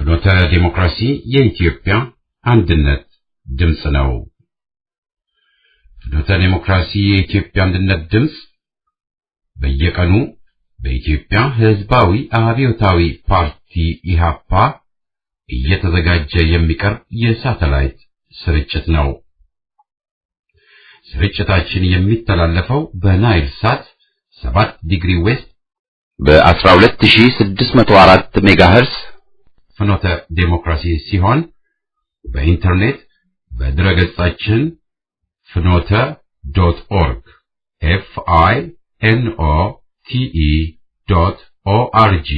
ፍኖተ ዲሞክራሲ የኢትዮጵያ አንድነት ድምጽ ነው። ፍኖተ ዲሞክራሲ የኢትዮጵያ አንድነት ድምጽ በየቀኑ በኢትዮጵያ ሕዝባዊ አብዮታዊ ፓርቲ ኢህአፓ እየተዘጋጀ የሚቀርብ የሳተላይት ስርጭት ነው። ስርጭታችን የሚተላለፈው በናይል ሳት 7 ዲግሪ ዌስት በ12604 ሜጋሄርስ ፍኖተ ዲሞክራሲ ሲሆን በኢንተርኔት በድረገጻችን fnote.org finote.org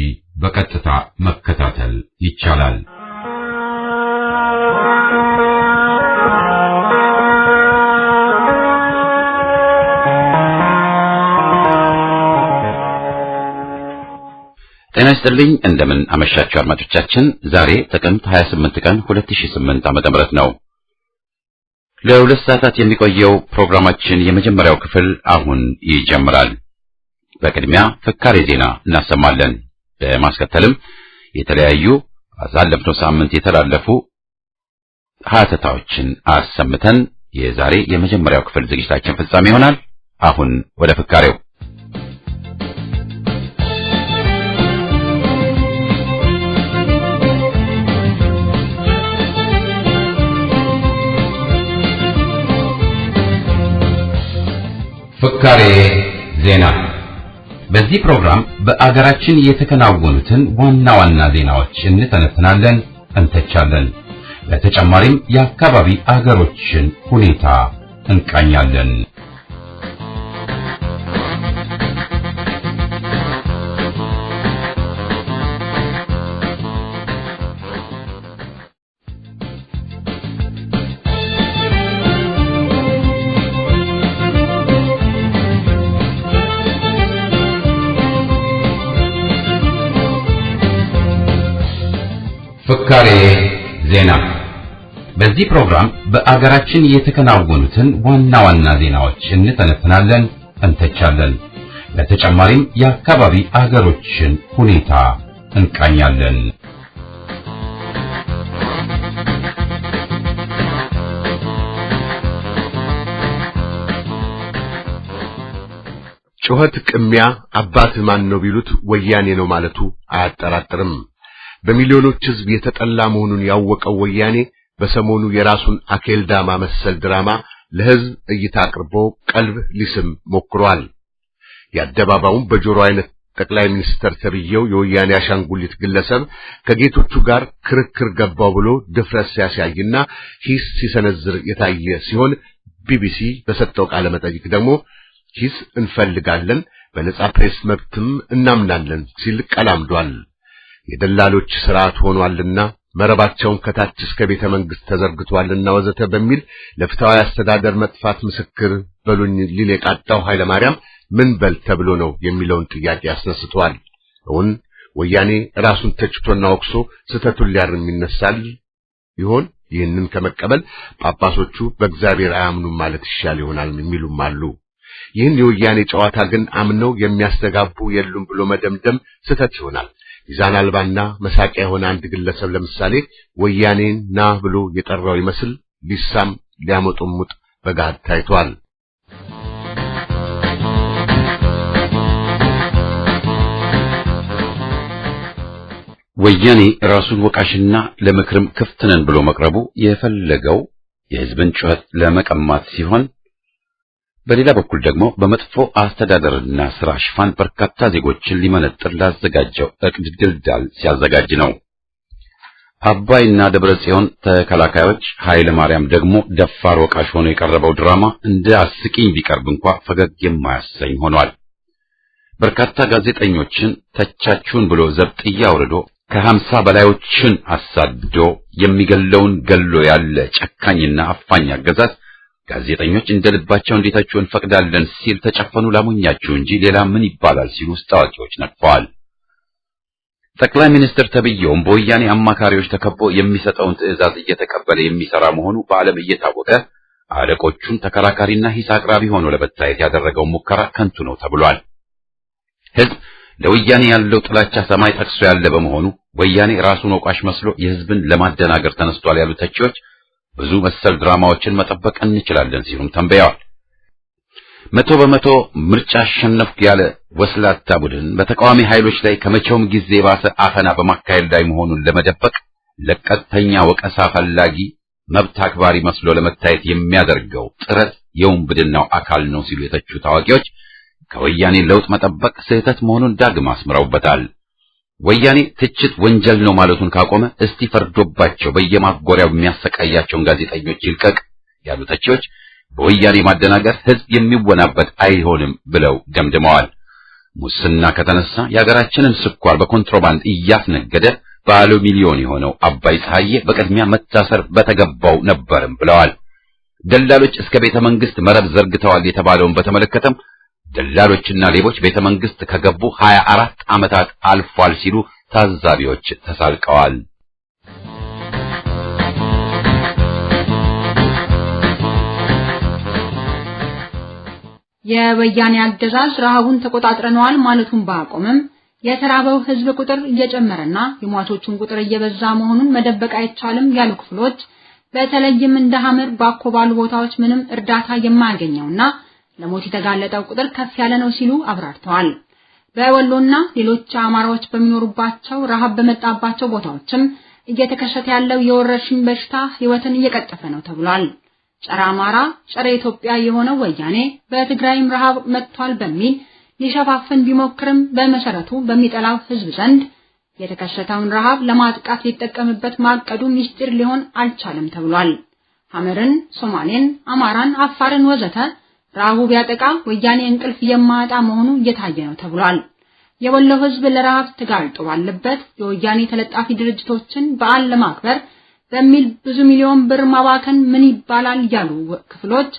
በቀጥታ መከታተል ይቻላል። ጤና ይስጥልኝ እንደምን አመሻችሁ አድማጮቻችን። ዛሬ ጥቅምት 28 ቀን 2008 ዓ.ም ነው። ለሁለት ሰዓታት የሚቆየው ፕሮግራማችን የመጀመሪያው ክፍል አሁን ይጀምራል። በቅድሚያ ፍካሬ ዜና እናሰማለን። በማስከተልም የተለያዩ አሳለፍነው ሳምንት የተላለፉ ሀተታዎችን አሰምተን የዛሬ የመጀመሪያው ክፍል ዝግጅታችን ፍጻሜ ይሆናል። አሁን ወደ ፍካሬው ፍካሬ ዜና። በዚህ ፕሮግራም በአገራችን የተከናወኑትን ዋና ዋና ዜናዎች እንተነትናለን፣ እንተቻለን። በተጨማሪም የአካባቢ አገሮችን ሁኔታ እንቃኛለን። ፍካሬ ዜና። በዚህ ፕሮግራም በአገራችን የተከናወኑትን ዋና ዋና ዜናዎች እንተነትናለን፣ እንተቻለን። በተጨማሪም የአካባቢ አገሮችን ሁኔታ እንቃኛለን። ጩኸት ቅሚያ አባት ማን ነው ቢሉት ወያኔ ነው ማለቱ አያጠራጥርም። በሚሊዮኖች ሕዝብ የተጠላ መሆኑን ያወቀው ወያኔ በሰሞኑ የራሱን አኬልዳማ መሰል ድራማ ለሕዝብ እይታ አቅርቦ ቀልብ ሊስም ሞክሯል። የአደባባዩን በጆሮ አይነት ጠቅላይ ሚኒስትር ተብዬው የወያኔ አሻንጉሊት ግለሰብ ከጌቶቹ ጋር ክርክር ገባው ብሎ ድፍረት ሲያሳይና ሂስ ሲሰነዝር የታየ ሲሆን ቢቢሲ በሰጠው ቃለ መጠይቅ ደግሞ ሂስ እንፈልጋለን፣ በነጻ ፕሬስ መብትም እናምናለን ሲል ቀላምዷል። የደላሎች ስርዓት ሆኗልና መረባቸውን ከታች እስከ ቤተ መንግስት ተዘርግቷልና ወዘተ በሚል ለፍትሃዊ አስተዳደር መጥፋት ምስክር በሉኝ ሊል የቃጣው ኃይለ ማርያም ምን በል ተብሎ ነው የሚለውን ጥያቄ ያስነስተዋል። እውን ወያኔ ራሱን ተችቶና ወቅሶ ስተቱን ሊያርም ይነሳል ይሆን? ይህንን ከመቀበል ጳጳሶቹ በእግዚአብሔር አያምኑም ማለት ይሻል ይሆናል የሚሉም አሉ። ይህን የወያኔ ጨዋታ ግን አምነው የሚያስተጋቡ የሉም ብሎ መደምደም ስተት ይሆናል። ሚዛን አልባና መሳቂያ የሆነ አንድ ግለሰብ ለምሳሌ ወያኔን ና ብሎ የጠራው ይመስል ሊሳም ሊያመጡሙጥ በጋድ ታይቷል። ወያኔ ራሱን ወቃሽና ለምክርም ክፍት ነን ብሎ መቅረቡ የፈለገው የሕዝብን ጩኸት ለመቀማት ሲሆን፣ በሌላ በኩል ደግሞ በመጥፎ አስተዳደርና ስራ ሽፋን በርካታ ዜጎችን ሊመነጥር ላዘጋጀው እቅድ ድልዳል ሲያዘጋጅ ነው። አባይና ደብረ ጽዮን ተከላካዮች ኃይለ ማርያም ደግሞ ደፋር ወቃሽ ሆኖ የቀረበው ድራማ እንደ አስቂኝ ቢቀርብ እንኳ ፈገግ የማያሰኝ ሆኗል። በርካታ ጋዜጠኞችን ተቻችሁን ብሎ ዘብጥያ አውርዶ ከ50 በላዮችን አሳድዶ የሚገለውን ገሎ ያለ ጨካኝና አፋኝ አገዛዝ ጋዜጠኞች እንደልባቸው እንዲተቹ እንፈቅዳለን ሲል ተጨፈኑ ላሞኛችሁ እንጂ ሌላ ምን ይባላል ሲሉ ውስጥ አዋቂዎች ነቅፈዋል። ጠቅላይ ሚኒስትር ተብዬውም በወያኔ አማካሪዎች ተከቦ የሚሰጠውን ትዕዛዝ እየተቀበለ የሚሰራ መሆኑ በዓለም እየታወቀ አለቆቹን ተከራካሪና ሂስ አቅራቢ ሆኖ ለመታየት ያደረገው ሙከራ ከንቱ ነው ተብሏል። ሕዝብ ለወያኔ ያለው ጥላቻ ሰማይ ጠቅሶ ያለ በመሆኑ ወያኔ ራሱን ወቃሽ መስሎ የህዝብን ለማደናገር ተነስቷል ያሉ ተቺዎች ብዙ መሰል ድራማዎችን መጠበቅ እንችላለን ሲሉም ተንበያዋል። 100% ምርጫ አሸነፍኩ ያለ ወስላታ ቡድን በተቃዋሚ ኃይሎች ላይ ከመቼውም ጊዜ ባሰ አፈና በማካሄድ ላይ መሆኑን ለመደበቅ ለቀጥተኛ ወቀሳ ፈላጊ መብት አክባሪ መስሎ ለመታየት የሚያደርገው ጥረት የውንብድናው አካል ነው ሲሉ የተቹ ታዋቂዎች ከወያኔ ለውጥ መጠበቅ ስህተት መሆኑን ዳግም አስምረውበታል። ወያኔ ትችት ወንጀል ነው ማለቱን ካቆመ እስቲ ፈርዶባቸው በየማጎሪያው የሚያሰቃያቸውን ጋዜጠኞች ይልቀቅ ያሉ ተቺዎች በወያኔ ማደናገር ህዝብ የሚወናበት አይሆንም ብለው ደምድመዋል። ሙስና ከተነሳ የሀገራችንን ስኳር በኮንትሮባንድ እያስነገደ በአሉሚኒየም የሆነው አባይ ፀሐዬ በቅድሚያ መታሰር በተገባው ነበርም ብለዋል። ደላሎች እስከ ቤተ መንግስት መረብ ዘርግተዋል የተባለውን በተመለከተም ደላሎችና ሌቦች ቤተ መንግስት ከገቡ 24 ዓመታት አልፏል ሲሉ ታዛቢዎች ተሳልቀዋል። የወያኔ አገዛዝ ረሃቡን ተቆጣጥረናል ማለቱን ባቆመም የተራበው ህዝብ ቁጥር እየጨመረና የሟቾቹን ቁጥር እየበዛ መሆኑን መደበቅ አይቻልም ያሉ ክፍሎች በተለይም እንደ ሐመር ባኮባሉ ቦታዎች ምንም እርዳታ የማያገኘውና ለሞት የተጋለጠው ቁጥር ከፍ ያለ ነው ሲሉ አብራርተዋል። በወሎና ሌሎች አማራዎች በሚኖሩባቸው ረሃብ በመጣባቸው ቦታዎችም እየተከሰተ ያለው የወረርሽኝ በሽታ ህይወትን እየቀጠፈ ነው ተብሏል። ጸረ አማራ ጸረ ኢትዮጵያ የሆነው ወያኔ በትግራይም ረሃብ መጥቷል በሚል ሊሸፋፍን ቢሞክርም በመሰረቱ በሚጠላው ህዝብ ዘንድ የተከሰተውን ረሃብ ለማጥቃት ሊጠቀምበት ማቀዱ ሚስጥር ሊሆን አልቻለም ተብሏል። ሐመርን፣ ሶማሌን፣ አማራን፣ አፋርን ወዘተ ረሃቡ ቢያጠቃ ወያኔ እንቅልፍ የማያጣ መሆኑ እየታየ ነው ተብሏል። የወሎ ህዝብ ለረሃብ ተጋልጦ ባለበት የወያኔ ተለጣፊ ድርጅቶችን በዓል ለማክበር በሚል ብዙ ሚሊዮን ብር ማባከን ምን ይባላል ያሉ ክፍሎች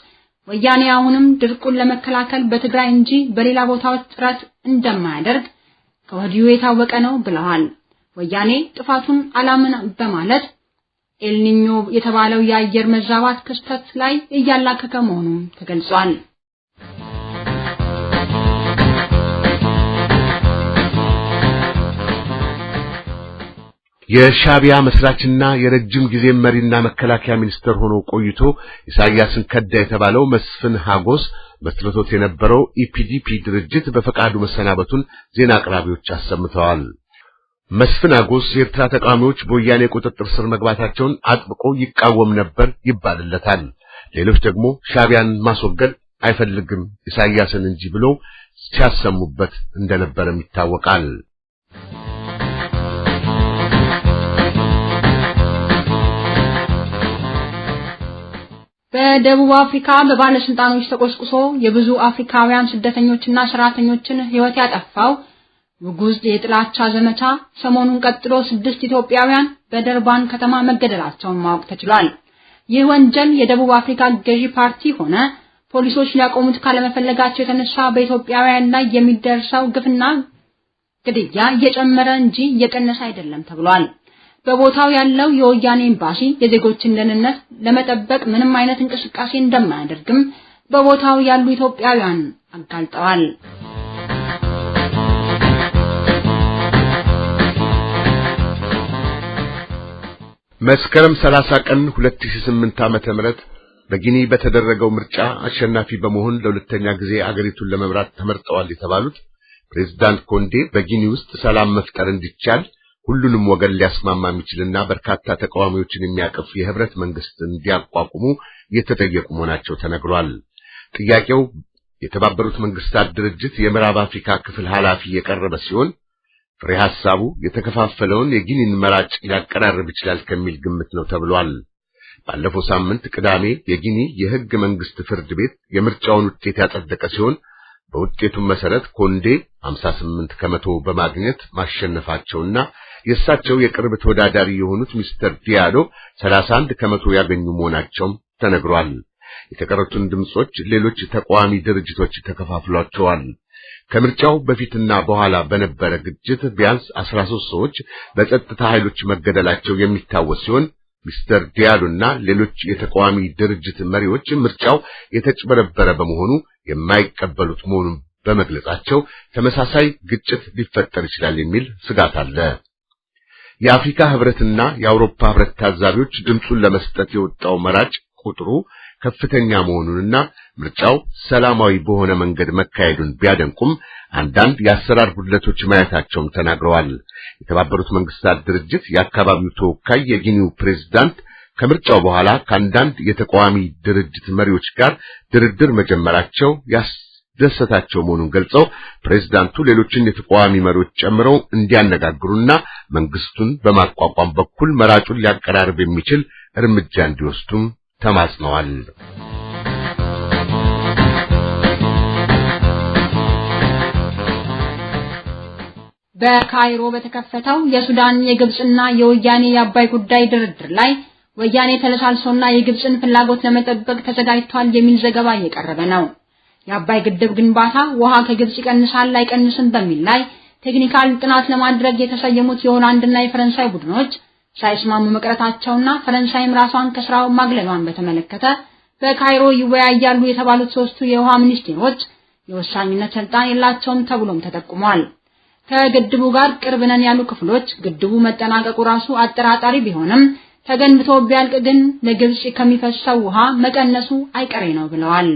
ወያኔ አሁንም ድርቁን ለመከላከል በትግራይ እንጂ በሌላ ቦታዎች ጥረት እንደማያደርግ ከወዲሁ የታወቀ ነው ብለዋል። ወያኔ ጥፋቱን አላምን በማለት ኤልኒኞ የተባለው የአየር መዛባት ክስተት ላይ እያላከከ መሆኑን ተገልጿል። የሻቢያ መስራችና የረጅም ጊዜ መሪና መከላከያ ሚኒስትር ሆኖ ቆይቶ ኢሳያስን ከዳ የተባለው መስፍን ሀጎስ መስርቶት የነበረው ኢፒዲፒ ድርጅት በፈቃዱ መሰናበቱን ዜና አቅራቢዎች አሰምተዋል። መስፍን ሀጎስ የኤርትራ ተቃዋሚዎች በወያኔ ቁጥጥር ስር መግባታቸውን አጥብቆ ይቃወም ነበር ይባልለታል። ሌሎች ደግሞ ሻቢያን ማስወገድ አይፈልግም ኢሳያስን እንጂ ብሎ ሲያሰሙበት እንደነበረም ይታወቃል። በደቡብ አፍሪካ በባለስልጣኖች ተቆስቁሶ የብዙ አፍሪካውያን ስደተኞችና ሰራተኞችን ህይወት ያጠፋው ውጉዝ የጥላቻ ዘመቻ ሰሞኑን ቀጥሎ 6 ኢትዮጵያውያን በደርባን ከተማ መገደላቸውን ማወቅ ተችሏል። ይህ ወንጀል የደቡብ አፍሪካ ገዢ ፓርቲ ሆነ ፖሊሶች ሊያቆሙት ካለመፈለጋቸው የተነሳ በኢትዮጵያውያን ላይ የሚደርሰው ግፍና ግድያ እየጨመረ እንጂ እየቀነሰ አይደለም ተብሏል። በቦታው ያለው የወያኔ ኤምባሲ የዜጎችን ደህንነት ለመጠበቅ ምንም አይነት እንቅስቃሴ እንደማያደርግም በቦታው ያሉ ኢትዮጵያውያን አጋልጠዋል። መስከረም 30 ቀን 2008 ዓመተ ምህረት በጊኒ በተደረገው ምርጫ አሸናፊ በመሆን ለሁለተኛ ጊዜ አገሪቱን ለመምራት ተመርጠዋል የተባሉት ፕሬዝዳንት ኮንዴ በጊኒ ውስጥ ሰላም መፍጠር እንዲቻል ሁሉንም ወገን ሊያስማማ የሚችልና በርካታ ተቃዋሚዎችን የሚያቀፍ የህብረት መንግስት እንዲያቋቁሙ የተጠየቁ መሆናቸው ተነግሯል። ጥያቄው የተባበሩት መንግስታት ድርጅት የምዕራብ አፍሪካ ክፍል ኃላፊ የቀረበ ሲሆን ፍሬ ሐሳቡ የተከፋፈለውን የጊኒን መራጭ ሊያቀራርብ ይችላል ከሚል ግምት ነው ተብሏል። ባለፈው ሳምንት ቅዳሜ የጊኒ የህግ መንግስት ፍርድ ቤት የምርጫውን ውጤት ያጸደቀ ሲሆን በውጤቱም መሰረት ኮንዴ 58 ከመቶ በማግኘት ማሸነፋቸውና የእሳቸው የቅርብ ተወዳዳሪ የሆኑት ሚስተር ዲያሎ 31 ከመቶ ያገኙ መሆናቸው ተነግሯል። የተቀሩትን ድምጾች ሌሎች ተቃዋሚ ድርጅቶች ተከፋፍሏቸዋል። ከምርጫው በፊትና በኋላ በነበረ ግጭት ቢያንስ 13 ሰዎች በጸጥታ ኃይሎች መገደላቸው የሚታወስ ሲሆን ሚስተር ዲያሎና ሌሎች የተቃዋሚ ድርጅት መሪዎች ምርጫው የተጭበረበረ በመሆኑ የማይቀበሉት መሆኑን በመግለጻቸው ተመሳሳይ ግጭት ሊፈጠር ይችላል የሚል ስጋት አለ። የአፍሪካ ህብረትና የአውሮፓ ህብረት ታዛቢዎች ድምጹን ለመስጠት የወጣው መራጭ ቁጥሩ ከፍተኛ መሆኑንና ምርጫው ሰላማዊ በሆነ መንገድ መካሄዱን ቢያደንቁም አንዳንድ የአሰራር ጉድለቶች ማየታቸውም ተናግረዋል። የተባበሩት መንግስታት ድርጅት የአካባቢው ተወካይ የጊኒው ፕሬዝዳንት ከምርጫው በኋላ ከአንዳንድ የተቃዋሚ ድርጅት መሪዎች ጋር ድርድር መጀመራቸው ያስደሰታቸው መሆኑን ገልጸው ፕሬዝዳንቱ ሌሎችን የተቃዋሚ መሪዎች ጨምረው እንዲያነጋግሩና መንግስቱን በማቋቋም በኩል መራጩን ሊያቀራርብ የሚችል እርምጃ እንዲወስዱም ተማጽነዋል። በካይሮ በተከፈተው የሱዳን የግብጽና የወያኔ የአባይ ጉዳይ ድርድር ላይ ወያኔ ተለሳልሶና የግብጽን ፍላጎት ለመጠበቅ ተዘጋጅቷል የሚል ዘገባ እየቀረበ ነው። የአባይ ግድብ ግንባታ ውሃ ከግብጽ ይቀንሳል አይቀንስም በሚል ላይ ቴክኒካል ጥናት ለማድረግ የተሰየሙት የሆላንድና የፈረንሳይ ቡድኖች ሳይስማሙ መቅረታቸውና ፈረንሳይም ራሷን ከስራው ማግለሏን በተመለከተ በካይሮ ይወያያሉ የተባሉት ሶስቱ የውሃ ሚኒስቴሮች የወሳኝነት ስልጣን የላቸውም ተብሎም ተጠቁሟል። ከግድቡ ጋር ቅርብ ነን ያሉ ክፍሎች ግድቡ መጠናቀቁ ራሱ አጠራጣሪ ቢሆንም ተገንብቶ ቢያልቅ ግን ለግብጽ ከሚፈሰው ውሃ መቀነሱ አይቀሬ ነው ብለዋል።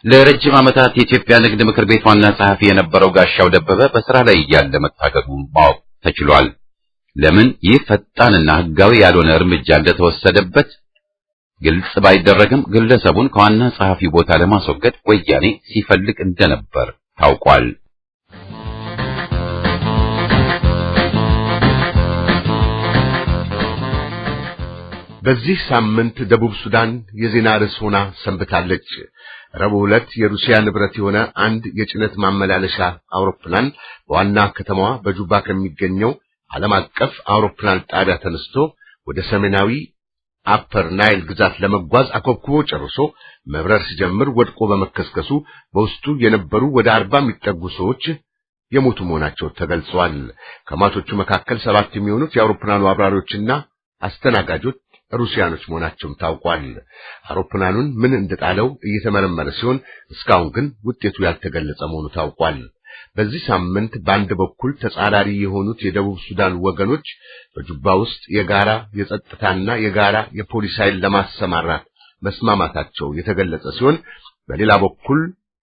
ለረጅም ዓመታት የኢትዮጵያ ንግድ ምክር ቤት ዋና ጸሐፊ የነበረው ጋሻው ደበበ በስራ ላይ ያለ መታገዱን ማወቅ ተችሏል። ለምን ይህ ፈጣንና ህጋዊ ያልሆነ እርምጃ እንደተወሰደበት ግልጽ ባይደረግም ግለሰቡን ከዋና ጸሐፊ ቦታ ለማስወገድ ወያኔ ሲፈልግ እንደነበር ታውቋል። በዚህ ሳምንት ደቡብ ሱዳን የዜና ርዕስ ሆና ሰንብታለች። ረቡዕ ዕለት የሩሲያ ንብረት የሆነ አንድ የጭነት ማመላለሻ አውሮፕላን በዋና ከተማዋ በጁባ ከሚገኘው ዓለም አቀፍ አውሮፕላን ጣቢያ ተነስቶ ወደ ሰሜናዊ አፐር ናይል ግዛት ለመጓዝ አኮብኩቦ ጨርሶ መብረር ሲጀምር ወድቆ በመከስከሱ በውስጡ የነበሩ ወደ 40 የሚጠጉ ሰዎች የሞቱ መሆናቸው ተገልጿል። ከሟቾቹ መካከል 7 የሚሆኑት የአውሮፕላኑ አብራሪዎችና አስተናጋጆች ሩሲያኖች መሆናቸው ታውቋል። አውሮፕላኑን ምን እንደጣለው እየተመረመረ ሲሆን እስካሁን ግን ውጤቱ ያልተገለጸ መሆኑ ታውቋል። በዚህ ሳምንት በአንድ በኩል ተጻራሪ የሆኑት የደቡብ ሱዳን ወገኖች በጁባ ውስጥ የጋራ የጸጥታና የጋራ የፖሊስ ኃይል ለማሰማራት መስማማታቸው የተገለጸ ሲሆን በሌላ በኩል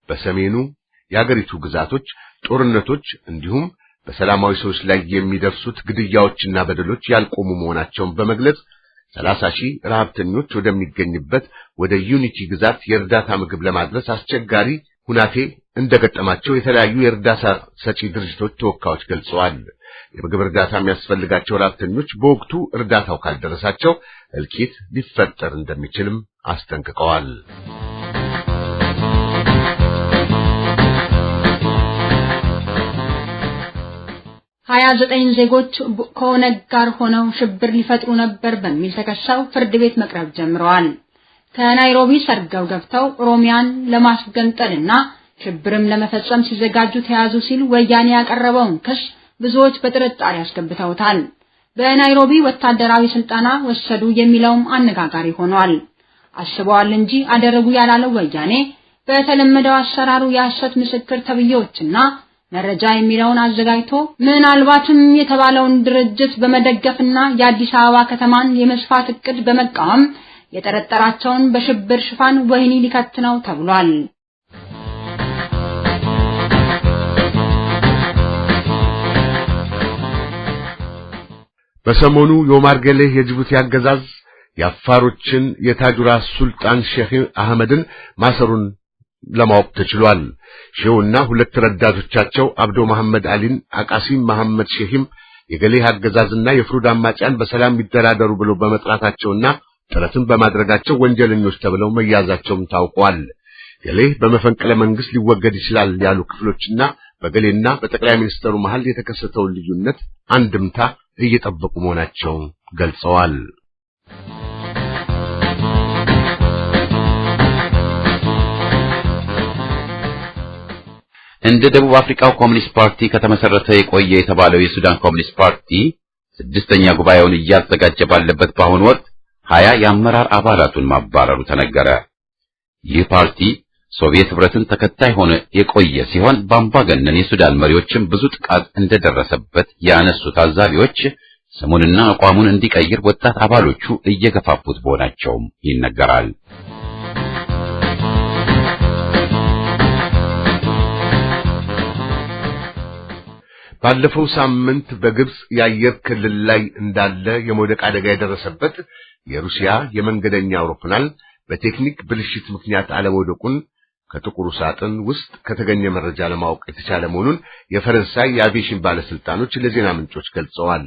በሰሜኑ የአገሪቱ ግዛቶች ጦርነቶች እንዲሁም በሰላማዊ ሰዎች ላይ የሚደርሱት ግድያዎችና በደሎች ያልቆሙ መሆናቸውን በመግለጽ 30,000 ረሃብተኞች ወደሚገኝበት ወደ ዩኒቲ ግዛት የእርዳታ ምግብ ለማድረስ አስቸጋሪ ሁናቴ እንደገጠማቸው የተለያዩ የእርዳታ ሰጪ ድርጅቶች ተወካዮች ገልጸዋል። የምግብ እርዳታ የሚያስፈልጋቸው ረሃብተኞች በወቅቱ እርዳታው ካልደረሳቸው እልቂት ሊፈጠር እንደሚችልም አስጠንቅቀዋል። ሀያ 29 ዜጎች ከኦነግ ጋር ሆነው ሽብር ሊፈጥሩ ነበር በሚል ተከሰው ፍርድ ቤት መቅረብ ጀምረዋል። ከናይሮቢ ሰርገው ገብተው ኦሮሚያን ለማስገንጠልና ሽብርም ለመፈጸም ሲዘጋጁ ተያዙ ሲል ወያኔ ያቀረበውን ክስ ብዙዎች በጥርጣሬ አስገብተውታል። በናይሮቢ ወታደራዊ ስልጠና ወሰዱ የሚለውም አነጋጋሪ ሆኗል። አስበዋል እንጂ አደረጉ ያላለው ወያኔ በተለመደው አሰራሩ የሐሰት ምስክር ተብዬዎችና መረጃ የሚለውን አዘጋጅቶ ምናልባትም የተባለውን ድርጅት በመደገፍና የአዲስ አበባ ከተማን የመስፋት እቅድ በመቃወም የጠረጠራቸውን በሽብር ሽፋን ወህኒ ሊከት ነው ተብሏል። በሰሞኑ የኦማር ጌሌህ የጅቡቲ አገዛዝ የአፋሮችን የታጁራ ሱልጣን ሼህ አህመድን ማሰሩን ለማወቅ ተችሏል። ሼውና ሁለት ረዳቶቻቸው አብዶ መሐመድ አሊን አቃሲም መሐመድ ሼህም የጌሌህ አገዛዝና የፍሩድ አማጺያን በሰላም ይደራደሩ ብለው በመጥራታቸውና ጥረትን በማድረጋቸው ወንጀለኞች ተብለው መያዛቸውም ታውቋል። ጌሌህ በመፈንቅለ መንግስት ሊወገድ ይችላል ያሉ ክፍሎችና በጌሌና በጠቅላይ ሚኒስትሩ መሃል የተከሰተውን ልዩነት አንድምታ እየጠበቁ መሆናቸው ገልጸዋል። እንደ ደቡብ አፍሪካው ኮሚኒስት ፓርቲ ከተመሰረተ የቆየ የተባለው የሱዳን ኮሚኒስት ፓርቲ 6ኛ ጉባኤውን እያዘጋጀ ባለበት በአሁኑ ወቅት 20 የአመራር አባላቱን ማባረሩ ተነገረ። ይህ ፓርቲ ሶቪየት ህብረትን ተከታይ ሆነ የቆየ ሲሆን በአምባገነን የሱዳን መሪዎችም ብዙ ጥቃት እንደደረሰበት ያነሱ ታዛቢዎች ስሙንና አቋሙን እንዲቀይር ወጣት አባሎቹ እየገፋፉት መሆናቸውም ይነገራል። ባለፈው ሳምንት በግብጽ የአየር ክልል ላይ እንዳለ የመውደቅ አደጋ የደረሰበት የሩሲያ የመንገደኛ አውሮፕላን በቴክኒክ ብልሽት ምክንያት አለመውደቁን ከጥቁሩ ሳጥን ውስጥ ከተገኘ መረጃ ለማወቅ የተቻለ መሆኑን የፈረንሳይ የአቪዬሽን ባለስልጣኖች ለዜና ምንጮች ገልጸዋል።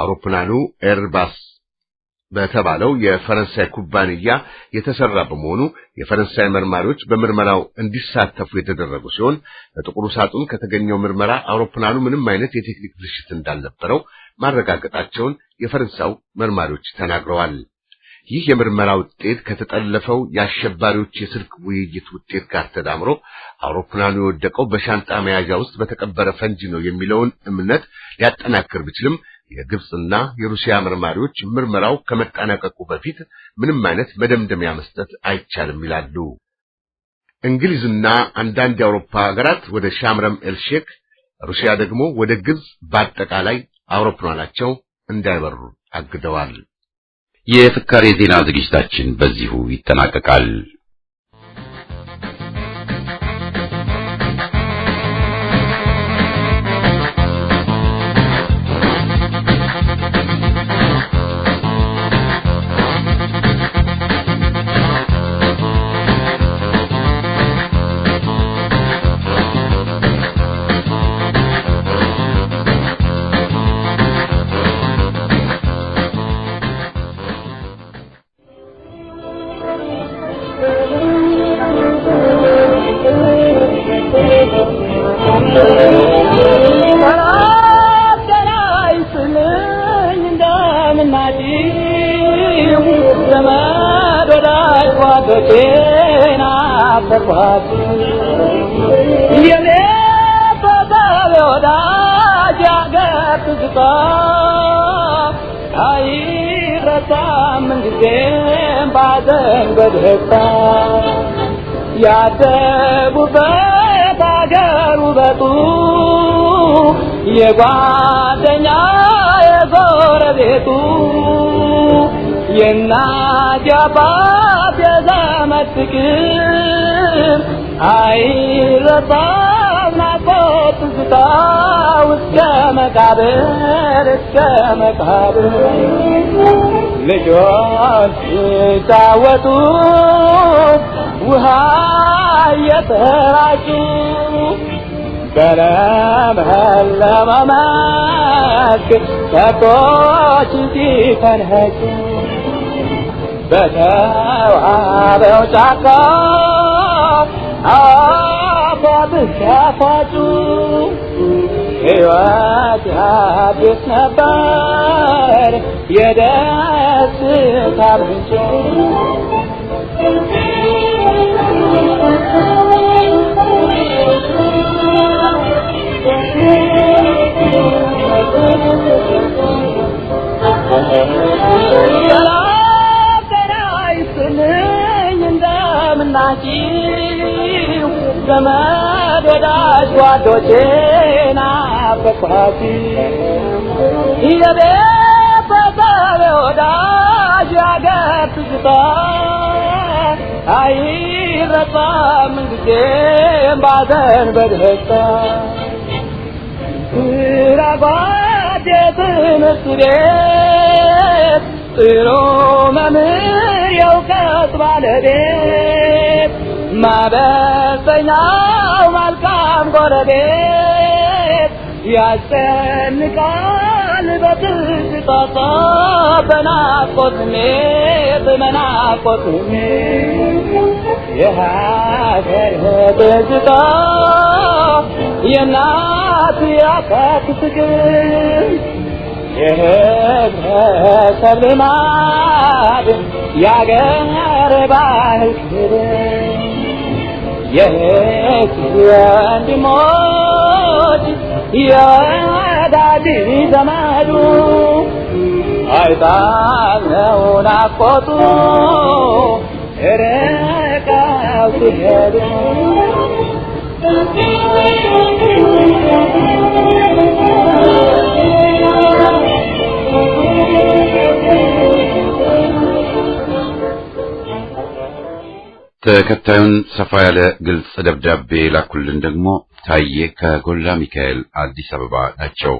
አውሮፕላኑ ኤርባስ በተባለው የፈረንሳይ ኩባንያ የተሰራ በመሆኑ የፈረንሳይ መርማሪዎች በምርመራው እንዲሳተፉ የተደረጉ ሲሆን በጥቁሩ ሳጥን ከተገኘው ምርመራ አውሮፕላኑ ምንም አይነት የቴክኒክ ብልሽት እንዳልነበረው ማረጋገጣቸውን የፈረንሳው መርማሪዎች ተናግረዋል። ይህ የምርመራ ውጤት ከተጠለፈው የአሸባሪዎች የስልክ ውይይት ውጤት ጋር ተዳምሮ አውሮፕላኑ የወደቀው በሻንጣ መያዣ ውስጥ በተቀበረ ፈንጂ ነው የሚለውን እምነት ሊያጠናክር ቢችልም የግብጽና የሩሲያ መርማሪዎች ምርመራው ከመጠናቀቁ በፊት ምንም አይነት መደምደሚያ መስጠት አይቻልም ይላሉ። እንግሊዝና አንዳንድ የአውሮፓ ሀገራት ወደ ሻምረም ኤልሼክ፣ ሩሲያ ደግሞ ወደ ግብጽ በአጠቃላይ አውሮፕላናቸው እንዳይበሩ አግደዋል። የፍካሬ ዜና ዝግጅታችን በዚሁ ይጠናቀቃል። ያደጉበት አገር ውበቱ የጓደኛ የጎረቤቱ የእናት የአባት የዘመድ ፍቅር አይረሳም ናፍቆት ትዝታ እስከ መቃብር ልጆች ሲጫወቱ ውሃ እየተራጩ በለመለመ መስክ ከብቶች ሲፈንጩ በተዋበው ጫካ አፏብስ ሲያፋጩ ሕይወት አዲስ ነበር የደስታ ምንጭ እንደምናችሁ ዘመድ ወዳጅ ጓዶቼ ናፈቅኋችሁ የቤተሰብ ወዳጅ ያገር ትዝታ አይረሳም ጊዜም ባዘን በደስታ ስራጓድ የትምህርት ቤት ጥሩ መምህር የእውቀት ባለቤት ማበሰኛው መልካም ጎረቤት ያስጨንቃል በትዝታ በናፍቆት ስሜት የሀገር ትዝታ የእናት የአባት ፍቅር የህብረተሰብ ልማድ የአገር ባህል ክብር የእህት ወንድሞች የወዳጅ ዘመዱ አይጣል ነው ናፍቆቱ ርቀው ጥለው ሲሄዱ ተከታዩን ሰፋ ያለ ግልጽ ደብዳቤ ላኩልን ደግሞ ታዬ ከጎላ ሚካኤል አዲስ አበባ ናቸው።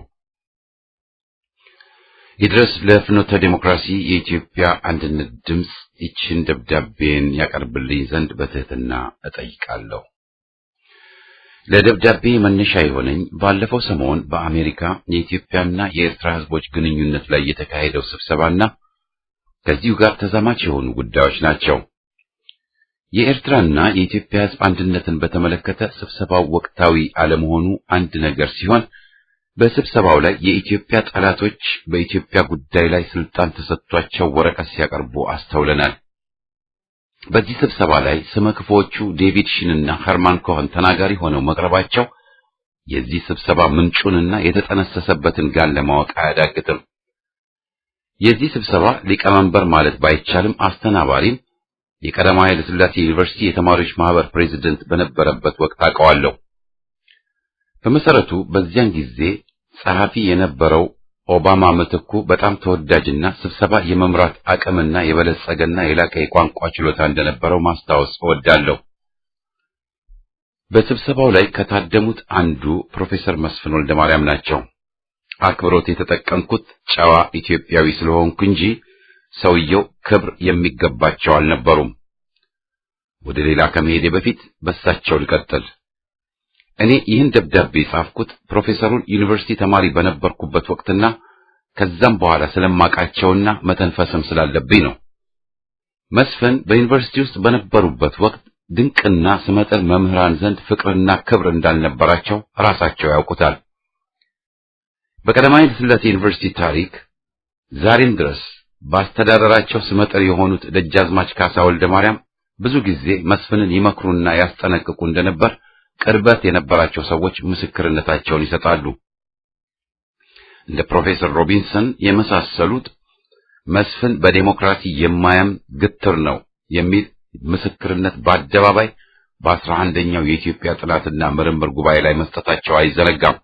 ይድረስ ለፍኖተ ዲሞክራሲ የኢትዮጵያ አንድነት ድምጽ ይችን ደብዳቤን ያቀርብልኝ ዘንድ በትህትና እጠይቃለሁ። ለደብዳቤ መነሻ የሆነኝ ባለፈው ሰሞን በአሜሪካ የኢትዮጵያና የኤርትራ ሕዝቦች ግንኙነት ላይ የተካሄደው ስብሰባና ከዚሁ ጋር ተዛማች የሆኑ ጉዳዮች ናቸው። የኤርትራና የኢትዮጵያ ሕዝብ አንድነትን በተመለከተ ስብሰባው ወቅታዊ አለመሆኑ አንድ ነገር ሲሆን በስብሰባው ላይ የኢትዮጵያ ጠላቶች በኢትዮጵያ ጉዳይ ላይ ስልጣን ተሰጥቷቸው ወረቀት ሲያቀርቡ አስተውለናል። በዚህ ስብሰባ ላይ ስመክፎቹ ዴቪድ ሺንና ኸርማን ኮኸን ተናጋሪ ሆነው መቅረባቸው የዚህ ስብሰባ ምንጩንና የተጠነሰሰበትን ጋን ለማወቅ አያዳግትም። የዚህ ስብሰባ ሊቀመንበር ማለት ባይቻልም አስተናባሪም የቀዳማዊ ኃይለ ሥላሴ ዩኒቨርሲቲ የተማሪዎች ማህበር ፕሬዝዳንት በነበረበት ወቅት አውቀዋለሁ። በመሰረቱ በዚያን ጊዜ ጸሐፊ የነበረው ኦባማ ምትኩ በጣም ተወዳጅና ስብሰባ የመምራት አቅምና የበለጸገና የላቀ የቋንቋ ችሎታ እንደነበረው ማስታወስ እወዳለሁ። በስብሰባው ላይ ከታደሙት አንዱ ፕሮፌሰር መስፍን ወልደማርያም ናቸው። አክብሮት የተጠቀምኩት ጨዋ ኢትዮጵያዊ ስለሆንኩ እንጂ ሰውየው ክብር የሚገባቸው አልነበሩም። ወደ ሌላ ከመሄዴ በፊት በሳቸው ልቀጥል። እኔ ይህን ደብዳቤ ጻፍኩት ፕሮፌሰሩን ዩኒቨርሲቲ ተማሪ በነበርኩበት ወቅትና ከዛም በኋላ ስለማቃቸውና መተንፈስም ስላለብኝ ነው። መስፍን በዩኒቨርሲቲ ውስጥ በነበሩበት ወቅት ድንቅና ስመጥር መምህራን ዘንድ ፍቅርና ክብር እንዳልነበራቸው ራሳቸው ያውቁታል። በቀዳማዊ ኃይለ ሥላሴ ዩኒቨርሲቲ ታሪክ ዛሬም ድረስ በአስተዳደራቸው ስመጥር የሆኑት ደጃዝማች ካሳ ወልደ ማርያም ብዙ ጊዜ መስፍንን ይመክሩና ያስጠነቅቁ እንደነበር ቅርበት የነበራቸው ሰዎች ምስክርነታቸውን ይሰጣሉ። እንደ ፕሮፌሰር ሮቢንሰን የመሳሰሉት መስፍን በዲሞክራሲ የማያምን ግትር ነው የሚል ምስክርነት በአደባባይ በ11ኛው የኢትዮጵያ ጥናትና ምርምር ጉባኤ ላይ መስጠታቸው አይዘነጋም።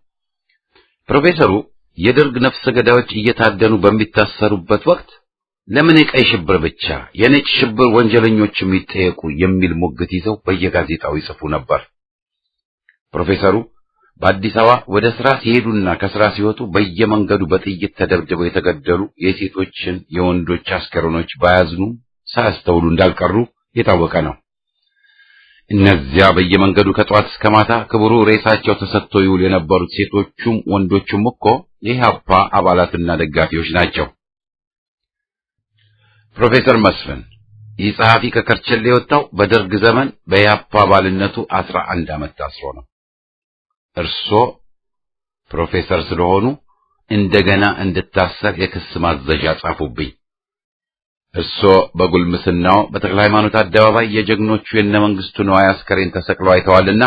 ፕሮፌሰሩ የደርግ ነፍሰ ገዳዮች እየታደኑ በሚታሰሩበት ወቅት ለምን የቀይ ሽብር ብቻ የነጭ ሽብር ወንጀለኞችም ይጠየቁ የሚል ሙግት ይዘው በየጋዜጣው ይጽፉ ነበር። ፕሮፌሰሩ በአዲስ አበባ ወደ ሥራ ሲሄዱና ከሥራ ሲወጡ በየመንገዱ በጥይት ተደብድበው የተገደሉ የሴቶችን የወንዶች አስከሬኖች ባያዝኑ ሳያስተውሉ እንዳልቀሩ የታወቀ ነው። እነዚያ በየመንገዱ ከጧት እስከ ማታ ክብሩ ሬሳቸው ተሰጥቶ ይውል የነበሩት ሴቶቹም ወንዶቹም እኮ የኢህአፓ አባላትና ደጋፊዎች ናቸው። ፕሮፌሰር መስፍን ይህ ጸሐፊ ከከርቸሌ የወጣው በደርግ ዘመን በኢህአፓ አባልነቱ 11 ዓመት ታስሮ ነው። እርሶ ፕሮፌሰር ስለሆኑ እንደገና እንድታሰር የክስ ማዘዣ ጻፉብኝ። እርሶ በጉልምስናው በተክለ ሃይማኖት አደባባይ የጀግኖቹ የነ መንግስቱ ነዋይ አስከሬን ተሰቅሎ አይተዋልና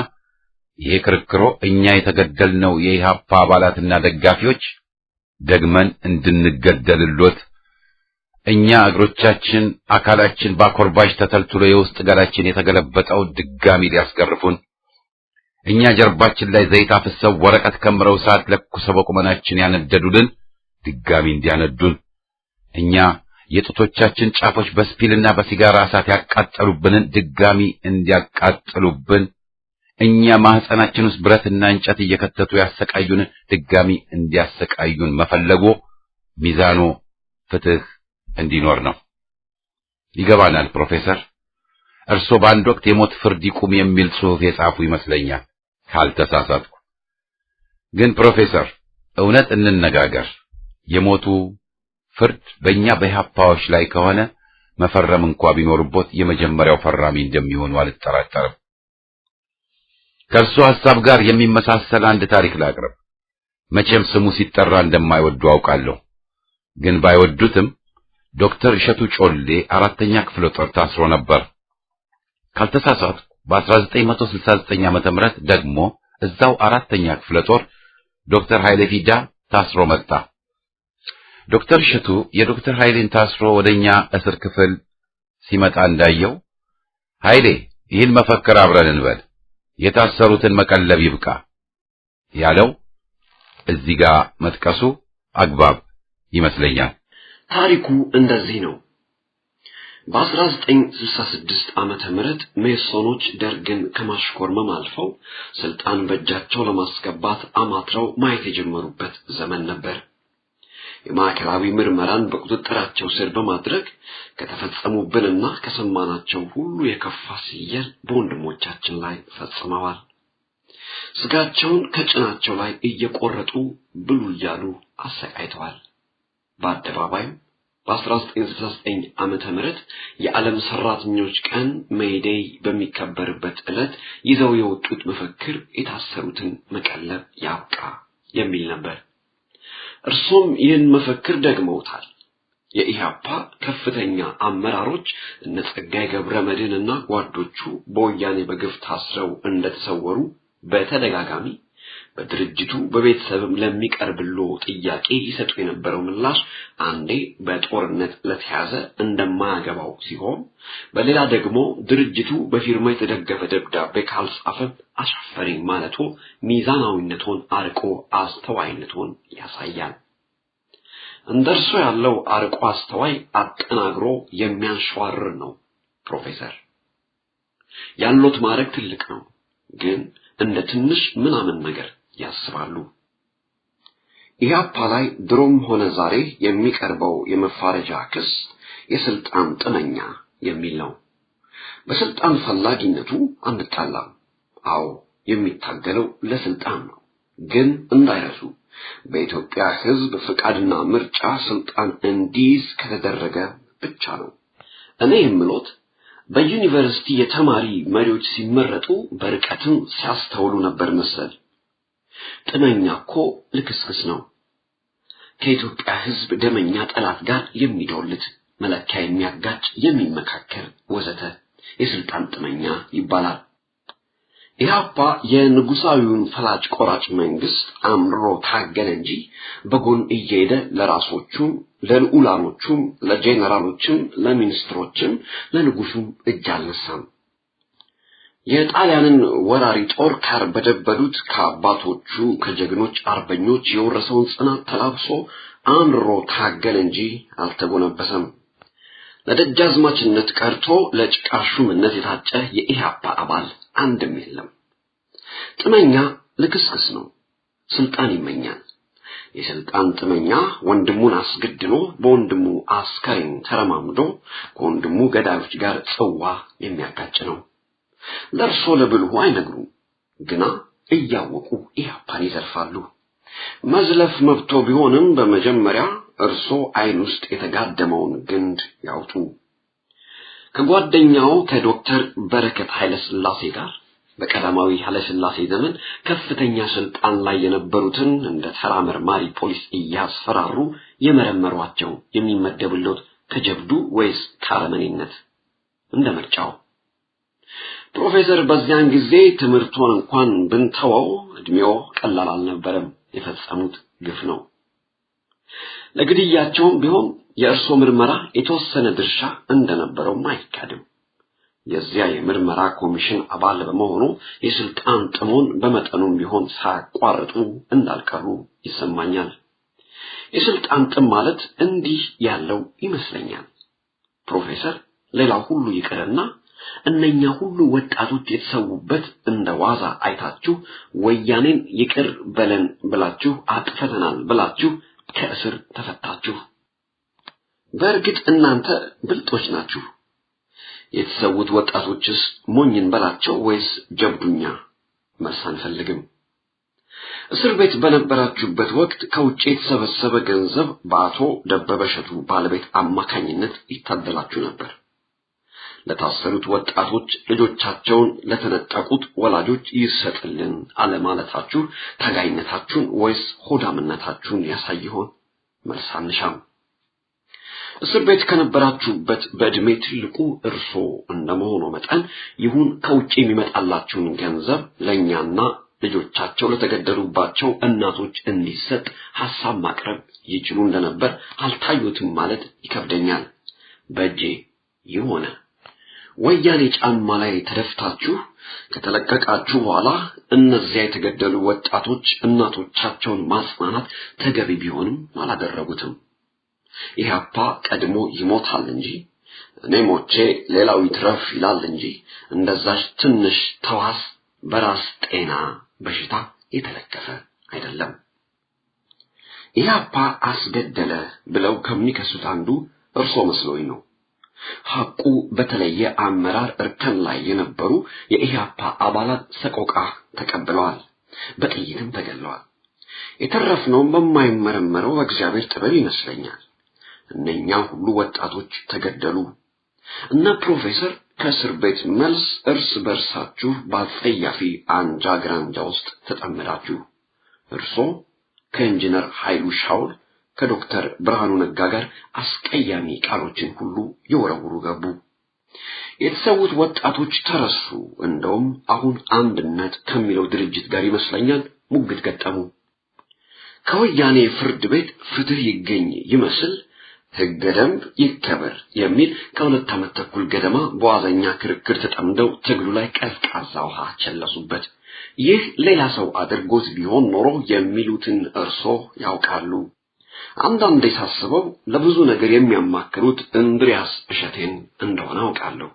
ይሄ ክርክሮ እኛ የተገደልነው የኢህአፓ አባላትና ደጋፊዎች ደግመን እንድንገደልሎት እኛ እግሮቻችን አካላችን በአኮርባሽ ተተልትሎ የውስጥ ገላችን የተገለበጠው ድጋሚ ሊያስገርፉን እኛ ጀርባችን ላይ ዘይት አፍሰው ወረቀት ከምረው ሰዓት ለኩሰው በቁመናችን ያነደዱልን ድጋሚ እንዲያነዱን እኛ የጡቶቻችን ጫፎች በስፒልና በሲጋራ እሳት ያቃጠሉብንን ድጋሚ እንዲያቃጥሉብን እኛ ማህፀናችን ውስጥ ብረትና እንጨት እየከተቱ ያሰቃዩን ድጋሚ እንዲያሰቃዩን መፈለጎ ሚዛኑ ፍትህ እንዲኖር ነው። ይገባናል ፕሮፌሰር። እርሶ በአንድ ወቅት የሞት ፍርድ ይቁም የሚል ጽሑፍ የጻፉ ይመስለኛል ካልተሳሳትኩ። ግን ፕሮፌሰር እውነት እንነጋገር፣ የሞቱ ፍርድ በእኛ በኢህአፓዎች ላይ ከሆነ መፈረም እንኳ ቢኖርቦት የመጀመሪያው ፈራሚ እንደሚሆኑ አልጠራጠርም። ከእርሱ ሐሳብ ጋር የሚመሳሰል አንድ ታሪክ ላቅርብ። መቼም ስሙ ሲጠራ እንደማይወዱ አውቃለሁ። ግን ባይወዱትም ዶክተር እሸቱ ጮሌ 4ኛ ክፍለ ጦር ታስሮ ነበር። ካልተሳሳትኩ በ1969 ዓመተ ምህረት ደግሞ እዛው 4ኛ ክፍለ ጦር ዶክተር ኃይሌ ፊዳ ታስሮ መጣ። ዶክተር እሸቱ የዶክተር ኃይሌን ታስሮ ወደኛ እስር ክፍል ሲመጣ እንዳየው ኃይሌ ይህን መፈክር አብረን እንበል፣ የታሰሩትን መቀለብ ይብቃ ያለው እዚህ ጋር መጥቀሱ አግባብ ይመስለኛል። ታሪኩ እንደዚህ ነው። በ1966 ዓመተ ምህረት ሜሶኖች ደርግን ከማሽኮርመም አልፈው ስልጣን በእጃቸው ለማስገባት አማትረው ማየት የጀመሩበት ዘመን ነበር። የማዕከላዊ ምርመራን በቁጥጥራቸው ስር በማድረግ ከተፈጸሙብንና ከሰማናቸው ሁሉ የከፋ ሲየል በወንድሞቻችን ላይ ፈጽመዋል። ስጋቸውን ከጭናቸው ላይ እየቆረጡ ብሉ እያሉ አሰቃይተዋል። በአደባባይም በ1969 ዓመተ ምህረት የዓለም ሰራተኞች ቀን ሜይዴይ በሚከበርበት ዕለት ይዘው የወጡት መፈክር የታሰሩትን መቀለብ ያብቃ የሚል ነበር። እርሱም ይህን መፈክር ደግመውታል። የኢህአፓ ከፍተኛ አመራሮች እነ ጸጋዬ ገብረመድህንና ጓዶቹ በወያኔ በግፍ ታስረው እንደተሰወሩ በተደጋጋሚ በድርጅቱ በቤተሰብም ለሚቀርብሎ ጥያቄ ይሰጡ የነበረው ምላሽ አንዴ በጦርነት ለተያዘ እንደማያገባው ሲሆን፣ በሌላ ደግሞ ድርጅቱ በፊርማ የተደገፈ ደብዳቤ ካልጻፈ አሻፈረኝ ማለቱ ሚዛናዊነቱን አርቆ አስተዋይነቱን ያሳያል። እንደርሱ ያለው አርቆ አስተዋይ አጠናግሮ የሚያንሸዋርር ነው። ፕሮፌሰር ያሉት ማረግ ትልቅ ነው፣ ግን እንደ ትንሽ ምናምን ነገር ያስባሉ። ኢህአፓ ላይ ድሮም ሆነ ዛሬ የሚቀርበው የመፋረጃ ክስ የስልጣን ጥመኛ የሚል ነው። በስልጣን ፈላጊነቱ አንጣላም። አዎ የሚታገለው ለስልጣን ነው። ግን እንዳይረሱ በኢትዮጵያ ሕዝብ ፍቃድና ምርጫ ስልጣን እንዲይዝ ከተደረገ ብቻ ነው። እኔ የምሎት በዩኒቨርሲቲ የተማሪ መሪዎች ሲመረጡ በርቀትም ሲያስተውሉ ነበር መሰል። ጥመኛ እኮ ልክስክስ ነው። ከኢትዮጵያ ሕዝብ ደመኛ ጠላት ጋር የሚዶልት መለኪያ የሚያጋጭ የሚመካከር ወዘተ የስልጣን ጥመኛ ይባላል። ኢህአፓ የንጉሳዊውን ፈላጭ ቆራጭ መንግስት አምርሮ ታገለ እንጂ በጎን እየሄደ ለራሶቹም ለልዑላኖቹም ለጄኔራሎችም ለሚኒስትሮችም ለንጉሱም እጅ አልነሳም። የጣሊያንን ወራሪ ጦር ካርበደበዱት ከአባቶቹ ከጀግኖች አርበኞች የወረሰውን ጽናት ተላብሶ አምርሮ ታገለ እንጂ አልተጎነበሰም። ለደጃዝማችነት ቀርቶ ለጭቃ ሹምነት የታጨ የኢህአፓ አባል አንድም የለም። ጥመኛ ልክስክስ ነው። ስልጣን ይመኛል። የስልጣን ጥመኛ ወንድሙን አስገድሎ በወንድሙ አስከሬን ተረማምዶ ከወንድሙ ገዳዮች ጋር ጽዋ የሚያጋጭ ነው። ለርሶ ለብልሁ አይነግሩም፣ ግና እያወቁ ኢህአፓን ይዘርፋሉ። መዝለፍ መብቶ ቢሆንም በመጀመሪያ እርሶ አይን ውስጥ የተጋደመውን ግንድ ያውጡ። ከጓደኛው ከዶክተር በረከት ኃይለ ሥላሴ ጋር በቀዳማዊ ኃይለ ሥላሴ ዘመን ከፍተኛ ስልጣን ላይ የነበሩትን እንደ ተራ መርማሪ ፖሊስ እያስፈራሩ የመረመሯቸው የሚመደብሉት ከጀብዱ ወይስ ካረመኔነት? እንደ ምርጫው። ፕሮፌሰር በዚያን ጊዜ ትምህርቱን እንኳን ብንተወው እድሜው ቀላል አልነበረም። የፈጸሙት ግፍ ነው። ለግድያቸውም ቢሆን የእርሶ ምርመራ የተወሰነ ድርሻ እንደነበረው አይካድም። የዚያ የምርመራ ኮሚሽን አባል በመሆኑ የስልጣን ጥሙን በመጠኑም ቢሆን ሳያቋርጡ እንዳልቀሩ ይሰማኛል። የስልጣን ጥም ማለት እንዲህ ያለው ይመስለኛል። ፕሮፌሰር ሌላው ሁሉ ይቀርና እነኛ ሁሉ ወጣቶች የተሰዉበት እንደ ዋዛ አይታችሁ ወያኔን ይቅር በለን ብላችሁ አጥፈተናል ብላችሁ ከእስር ተፈታችሁ። በእርግጥ እናንተ ብልጦች ናችሁ። የተሰዉት ወጣቶችስ ሞኝን በላቸው ወይስ ጀብዱኛ? መልስ አንፈልግም። እስር ቤት በነበራችሁበት ወቅት ከውጪ የተሰበሰበ ገንዘብ በአቶ ደበበ እሸቱ ባለቤት አማካኝነት ይታደላችሁ ነበር። ለታሰሩት ወጣቶች ልጆቻቸውን ለተነጠቁት ወላጆች ይሰጥልን አለማለታችሁ ታጋይነታችሁን ወይስ ሆዳምነታችሁን ያሳይ ይሆን? መልስ አንሻም። እስር ቤት ከነበራችሁበት በእድሜ ትልቁ እርሶ እንደመሆኑ መጠን ይሁን ከውጪ የሚመጣላችሁን ገንዘብ ለኛና ልጆቻቸው ለተገደሉባቸው እናቶች እንዲሰጥ ሐሳብ ማቅረብ ይችሉ እንደነበር አልታዩትም ማለት ይከብደኛል። በእጄ ይሆነ ወያኔ ጫማ ላይ ተደፍታችሁ ከተለቀቃችሁ በኋላ እነዚያ የተገደሉ ወጣቶች እናቶቻቸውን ማጽናናት ተገቢ ቢሆንም አላደረጉትም። ኢህአፓ ቀድሞ ይሞታል እንጂ እኔ ሞቼ ሌላው ይትረፍ ይላል እንጂ እንደዛች ትንሽ ተዋስ በራስ ጤና በሽታ የተለከፈ አይደለም። ኢህአፓ አስገደለ ብለው ከሚከሱት አንዱ እርሶ መስሎኝ ነው። ሐቁ በተለየ አመራር እርከን ላይ የነበሩ የኢህአፓ አባላት ሰቆቃ ተቀብለዋል፣ በጥይትም ተገለዋል። የተረፍነው በማይመረመረው በእግዚአብሔር ጥበብ ይመስለኛል። እነኛ ሁሉ ወጣቶች ተገደሉ። እና ፕሮፌሰር ከእስር ቤት መልስ እርስ በርሳችሁ ባጸያፊ አንጃ ግራንጃ ውስጥ ተጠመዳችሁ። እርሶ ከኢንጂነር ኃይሉ ሻውል ከዶክተር ብርሃኑ ነጋ ጋር አስቀያሚ ቃሎችን ሁሉ ይወረውሩ ገቡ። የተሰዉት ወጣቶች ተረሱ። እንደውም አሁን አንድነት ከሚለው ድርጅት ጋር ይመስለኛል ሙግት ገጠሙ። ከወያኔ ፍርድ ቤት ፍትህ ይገኝ ይመስል ሕገ ደንብ ይከበር የሚል ከሁለት ዓመት ተኩል ገደማ በዋዘኛ ክርክር ተጠምደው ትግሉ ላይ ቀዝቃዛ ውሃ ቸለሱበት። ይህ ሌላ ሰው አድርጎት ቢሆን ኖሮ የሚሉትን እርሶ ያውቃሉ። አንዳንዴ ሳስበው ለብዙ ነገር የሚያማክሩት እንድሪያስ እሸቴን እንደሆነ አውቃለሁ።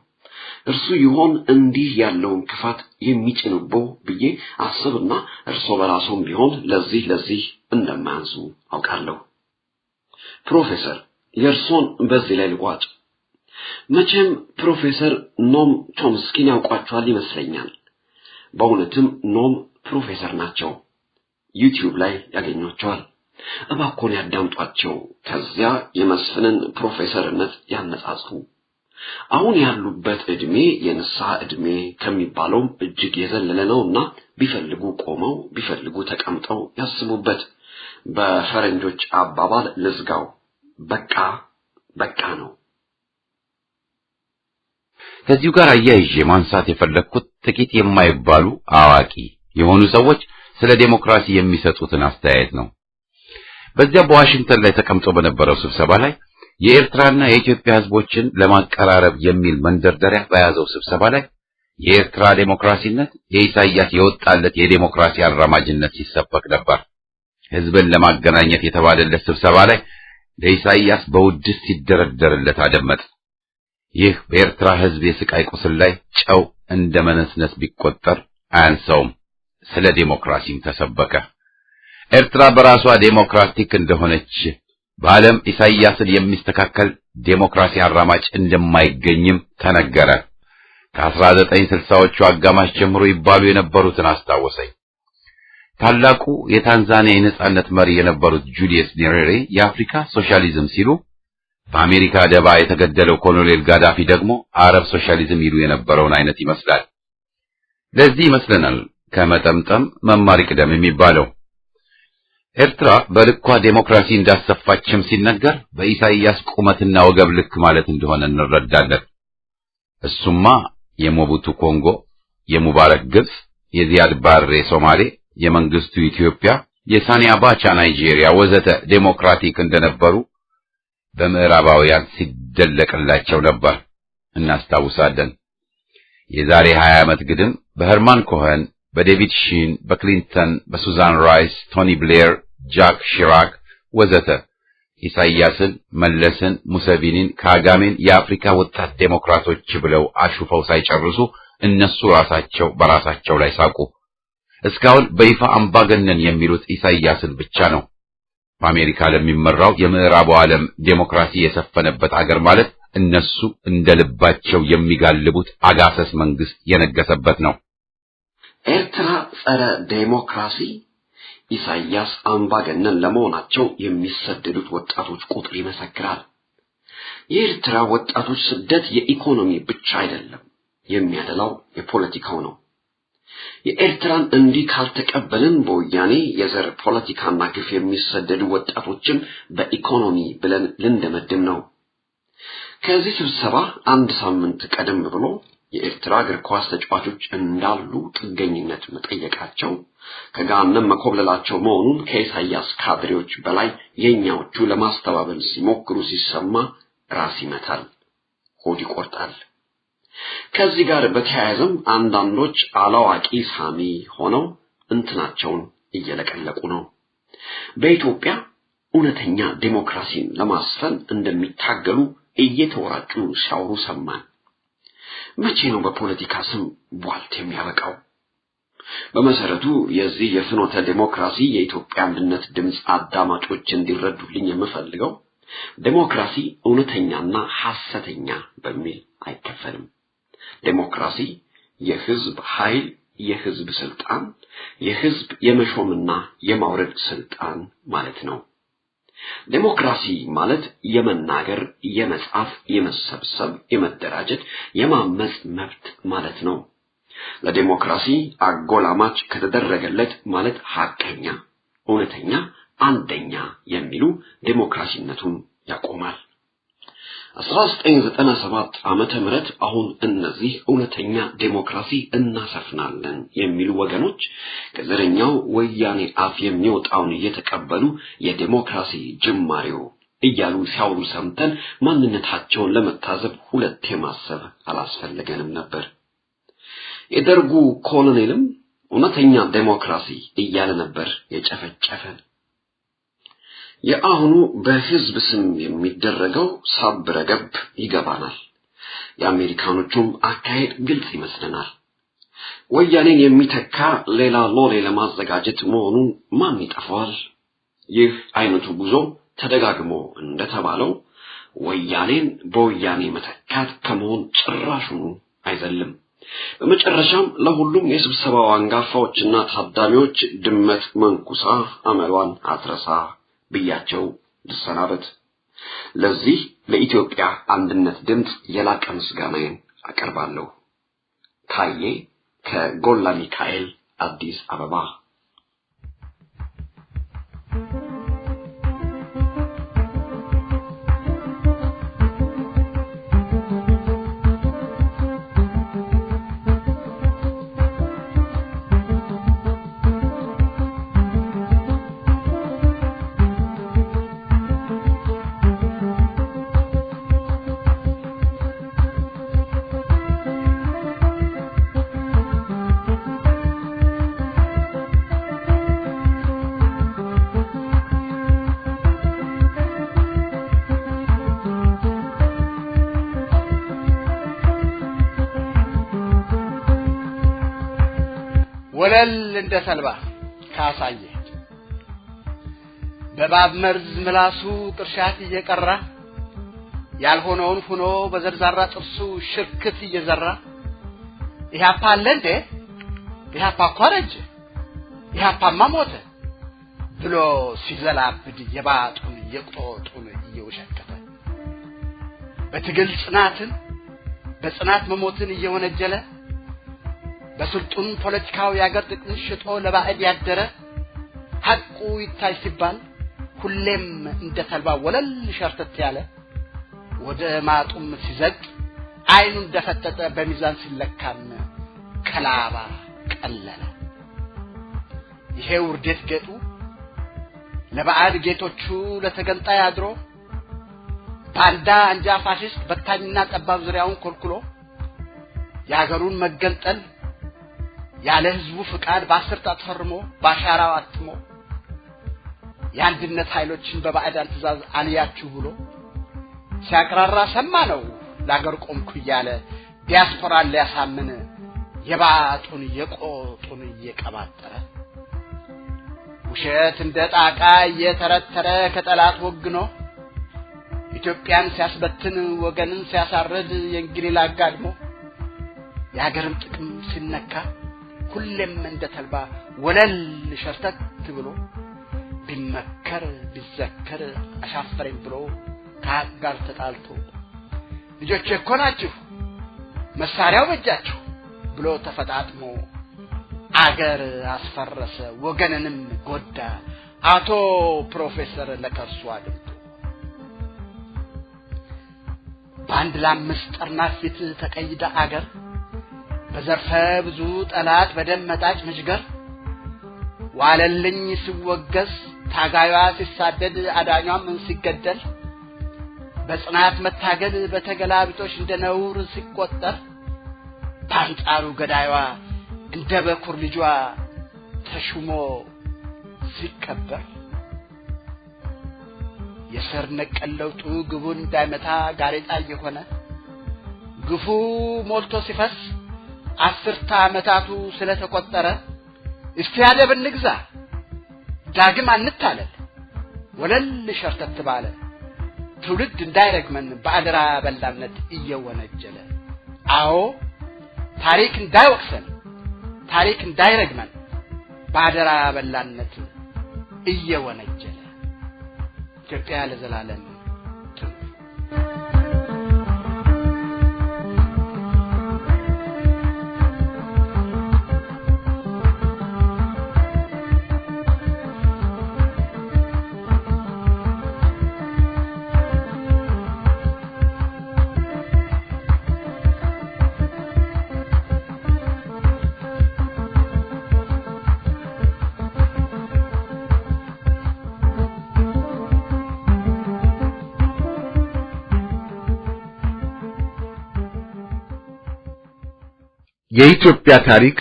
እርሱ ይሆን እንዲህ ያለውን ክፋት የሚጭንቦ ብዬ አስብና እርሶ በራስዎም ቢሆን ለዚህ እንደማያንሱ አውቃለሁ። ፕሮፌሰር የርሶን በዚህ ላይ ልቋጭ። መቼም ፕሮፌሰር ኖም ቾምስኪን ያውቋቸዋል ይመስለኛል። በእውነትም ኖም ፕሮፌሰር ናቸው። ዩቲዩብ ላይ ያገኟቸዋል። እባክዎን ያዳምጧቸው። ከዚያ የመስፍንን ፕሮፌሰርነት ያነጻጽሩ። አሁን ያሉበት እድሜ የንስሐ እድሜ ከሚባለውም እጅግ የዘለለ ነውና ቢፈልጉ ቆመው ቢፈልጉ ተቀምጠው ያስቡበት። በፈረንጆች አባባል ልዝጋው፣ በቃ ነው። ከዚሁ ጋር አያይዤ ማንሳት የፈለኩት ጥቂት የማይባሉ አዋቂ የሆኑ ሰዎች ስለ ዴሞክራሲ የሚሰጡትን አስተያየት ነው። በዚያ በዋሽንግተን ላይ ተቀምጦ በነበረው ስብሰባ ላይ የኤርትራና የኢትዮጵያ ሕዝቦችን ለማቀራረብ የሚል መንደርደሪያ በያዘው ስብሰባ ላይ የኤርትራ ዴሞክራሲነት የኢሳያስ የወጣለት የዴሞክራሲ አራማጅነት ሲሰበክ ነበር። ሕዝብን ለማገናኘት የተባለለት ስብሰባ ላይ ለኢሳያስ በውድስ ሲደረደርለት አደመጥ። ይህ በኤርትራ ሕዝብ የስቃይ ቁስል ላይ ጨው እንደ መነስነስ ቢቆጠር አያንሰውም። ስለ ዴሞክራሲም ተሰበከ። ኤርትራ በራሷ ዴሞክራቲክ እንደሆነች በዓለም ኢሳያስን የሚስተካከል ዴሞክራሲ አራማጭ እንደማይገኝም ተነገረ። ከ1960ዎቹ አጋማሽ ጀምሮ ይባሉ የነበሩትን አስታወሰኝ። ታላቁ የታንዛኒያ የነጻነት መሪ የነበሩት ጁሊየስ ኒሬሬ የአፍሪካ ሶሻሊዝም ሲሉ፣ በአሜሪካ ደባ የተገደለው ኮሎኔል ጋዳፊ ደግሞ አረብ ሶሻሊዝም ይሉ የነበረውን አይነት ይመስላል። ለዚህ ይመስለናል ከመጠምጠም መማር ይቅደም የሚባለው። ኤርትራ በልኳ ዴሞክራሲ እንዳሰፋችም ሲነገር በኢሳይያስ ቁመትና ወገብ ልክ ማለት እንደሆነ እንረዳለን። እሱማ የሞቡቱ ኮንጎ፣ የሙባረክ ግብጽ፣ የዚያድ ባሬ ሶማሌ፣ የመንግስቱ ኢትዮጵያ፣ የሳኒ አባቻ ናይጄሪያ ወዘተ ዴሞክራቲክ እንደነበሩ በምዕራባውያን ሲደለቅላቸው ነበር፣ እናስታውሳለን። የዛሬ 20 ዓመት ግድም በሄርማን ኮሄን፣ በዴቪድ ሺን፣ በክሊንተን፣ በሱዛን ራይስ፣ ቶኒ ብሌር፣ ጃክ ሺራክ ወዘተ ኢሳያስን፣ መለስን፣ ሙሰቪኒን፣ ካጋሜን የአፍሪካ ወጣት ዴሞክራቶች ብለው አሹፈው ሳይጨርሱ እነሱ ራሳቸው በራሳቸው ላይ ሳቁ። እስካሁን በይፋ አምባገነን የሚሉት ኢሳያስን ብቻ ነው። በአሜሪካ ለሚመራው የምዕራቡ ዓለም ዴሞክራሲ የሰፈነበት አገር ማለት እነሱ እንደልባቸው የሚጋልቡት አጋሰስ መንግስት የነገሰበት ነው። ኤርትራ ጸረ ዴሞክራሲ፣ ኢሳያስ አምባገነን ለመሆናቸው የሚሰደዱት ወጣቶች ቁጥር ይመሰክራል። የኤርትራ ወጣቶች ስደት የኢኮኖሚ ብቻ አይደለም፣ የሚያደላው የፖለቲካው ነው። የኤርትራን እንዲህ ካልተቀበልን በወያኔ የዘር ፖለቲካና ግፍ የሚሰደዱ ወጣቶችም በኢኮኖሚ ብለን ልንደመድም ነው። ከዚህ ስብሰባ አንድ ሳምንት ቀደም ብሎ የኤርትራ እግር ኳስ ተጫዋቾች እንዳሉ ጥገኝነት መጠየቃቸው ከጋንም መኮብለላቸው መሆኑን ከኢሳያስ ካድሬዎች በላይ የኛዎቹ ለማስተባበል ሲሞክሩ ሲሰማ ራስ ይመታል፣ ሆድ ይቆርጣል። ከዚህ ጋር በተያያዘም አንዳንዶች አላዋቂ ሳሚ ሆነው እንትናቸውን እየለቀለቁ ነው። በኢትዮጵያ እውነተኛ ዲሞክራሲን ለማስፈን እንደሚታገሉ እየተወራጩ ሲያወሩ ሰማን። መቼ ነው በፖለቲካ ስም ቧልት የሚያበቃው? በመሰረቱ የዚህ የፍኖተ ዲሞክራሲ የኢትዮጵያ አንድነት ድምጽ አዳማጮች እንዲረዱልኝ የምፈልገው ዲሞክራሲ እውነተኛና ሐሰተኛ በሚል አይከፈልም። ዲሞክራሲ የህዝብ ኃይል፣ የህዝብ ስልጣን፣ የህዝብ የመሾምና የማውረድ ስልጣን ማለት ነው። ዲሞክራሲ ማለት የመናገር፣ የመጻፍ፣ የመሰብሰብ፣ የመደራጀት፣ የማመጽ መብት ማለት ነው። ለዲሞክራሲ አጎላማች ከተደረገለት ማለት ሐቀኛ፣ እውነተኛ፣ አንደኛ የሚሉ ዲሞክራሲነቱን ያቆማል። 1997 ዓመተ ምህረት አሁን እነዚህ እውነተኛ ዲሞክራሲ እናሰፍናለን የሚሉ ወገኖች ከዘረኛው ወያኔ አፍ የሚወጣውን እየተቀበሉ የዲሞክራሲ ጅማሬው እያሉ ሲያወሩ ሰምተን ማንነታቸውን ለመታዘብ ሁለቴ ማሰብ አላስፈለገንም ነበር። የደርጉ ኮሎኔልም እውነተኛ ዲሞክራሲ እያለ ነበር የጨፈጨፈን። የአሁኑ በህዝብ ስም የሚደረገው ሳብረገብ ይገባናል። የአሜሪካኖቹም አካሄድ ግልጽ ይመስለናል። ወያኔን የሚተካ ሌላ ሎሌ ለማዘጋጀት መሆኑን ማን ይጠፋዋል? ይህ አይነቱ ጉዞ ተደጋግሞ እንደተባለው ወያኔን በወያኔ መተካት ከመሆን ጭራሹኑ አይዘልም። በመጨረሻም ለሁሉም የስብሰባው አንጋፋዎችና ታዳሚዎች ድመት መንኩሳ አመሏን አትረሳ ብያቸው ልሰናበት። ለዚህ ለኢትዮጵያ አንድነት ድምጽ የላቀ ምስጋናዬን አቀርባለሁ። ታዬ ከጎላ ሚካኤል አዲስ አበባ። ወለል እንደ ተልባ ካሳየ በባብ መርዝ ምላሱ ቅርሻት እየቀራ ያልሆነውን ሆኖ በዘርዛራ ጥርሱ ሽርክት እየዘራ ኢህአፓ አለ እንዴ? ኢህአፓ ኮረጀ፣ ኢህአፓማ ሞተ ብሎ ሲዘላብድ የባጡን የቆጡን እየወሸከተ በትግል ጽናትን በጽናት መሞትን እየወነጀለ በስልጡን ፖለቲካው ያገር ጥቅም ሽጦ ለባዕድ ያደረ ሐቁ ይታይ ሲባል ሁሌም እንደ ተልባ ወለል ሸርተት ያለ ወደ ማጡም ሲዘግ አይኑ እንደፈጠጠ በሚዛን ሲለካም ከላባ ቀለለ። ይሄ ውርደት ጌጡ ለባዕድ ጌቶቹ ለተገንጣይ አድሮ ባንዳ አንጃ ፋሽስት በታኝና ጠባብ ዙሪያውን ኮልኩሎ ያገሩን መገንጠል ያለ ህዝቡ ፍቃድ በአስር ጣት ፈርሞ ባሻራው አትሞ የአንድነት ኃይሎችን በባዕዳን ትእዛዝ አልያችሁ ብሎ ሲያቀራራ ሰማ ነው። ለአገር ቆምኩ እያለ ዲያስፖራ ሊያሳምን የባጡን የቆጡን እየቀባጠረ ውሸት እንደ ጣቃ እየተረተረ ከጠላት ወግኖ ኢትዮጵያን ሲያስበትን ወገንን ሲያሳርድ የእንግሊዝ አጋድሞ የሀገርን ጥቅም ሲነካ ሁሌም እንደ ተልባ ወለል ሸርተት ብሎ ቢመከር ቢዘከር አሻፈረኝ ብሎ ከአጋር ተጣልቶ ልጆች እኮ ናችሁ መሳሪያው በእጃችሁ ብሎ ተፈጣጥሞ አገር አስፈረሰ ወገንንም ጎዳ አቶ ፕሮፌሰር ለከርሱ አድምጡ ባንድ ለአምስት ጠርናፍ ፊት ተቀይዳ አገር በዘርፈ ብዙ ጠላት በደም መጣጭ ምሽገር ዋለልኝ ሲወገዝ ታጋዩዋ ሲሳደድ አዳኟም ሲገደል በጽናት መታገል በተገላቢጦሽ እንደነውር ሲቆጠር በአንጻሩ ገዳይዋ እንደ በኩር ልጇ ተሹሞ ሲከበር የስር ነቀል ለውጡ ግቡን እንዳይመታ ጋሬጣ የሆነ ግፉ ሞልቶ ሲፈስ 10 ዓመታቱ ስለተቆጠረ እስቲ አደብ እንግዛ ዳግም አንታለል ወለል ሸርተት ባለ ትውልድ እንዳይረግመን በአደራ በላነት እየወነጀለ አዎ ታሪክ እንዳይወቅሰን ታሪክ እንዳይረግመን በአደራ በላነት እየወነጀለ ኢትዮጵያ ለዘላለም የኢትዮጵያ ታሪክ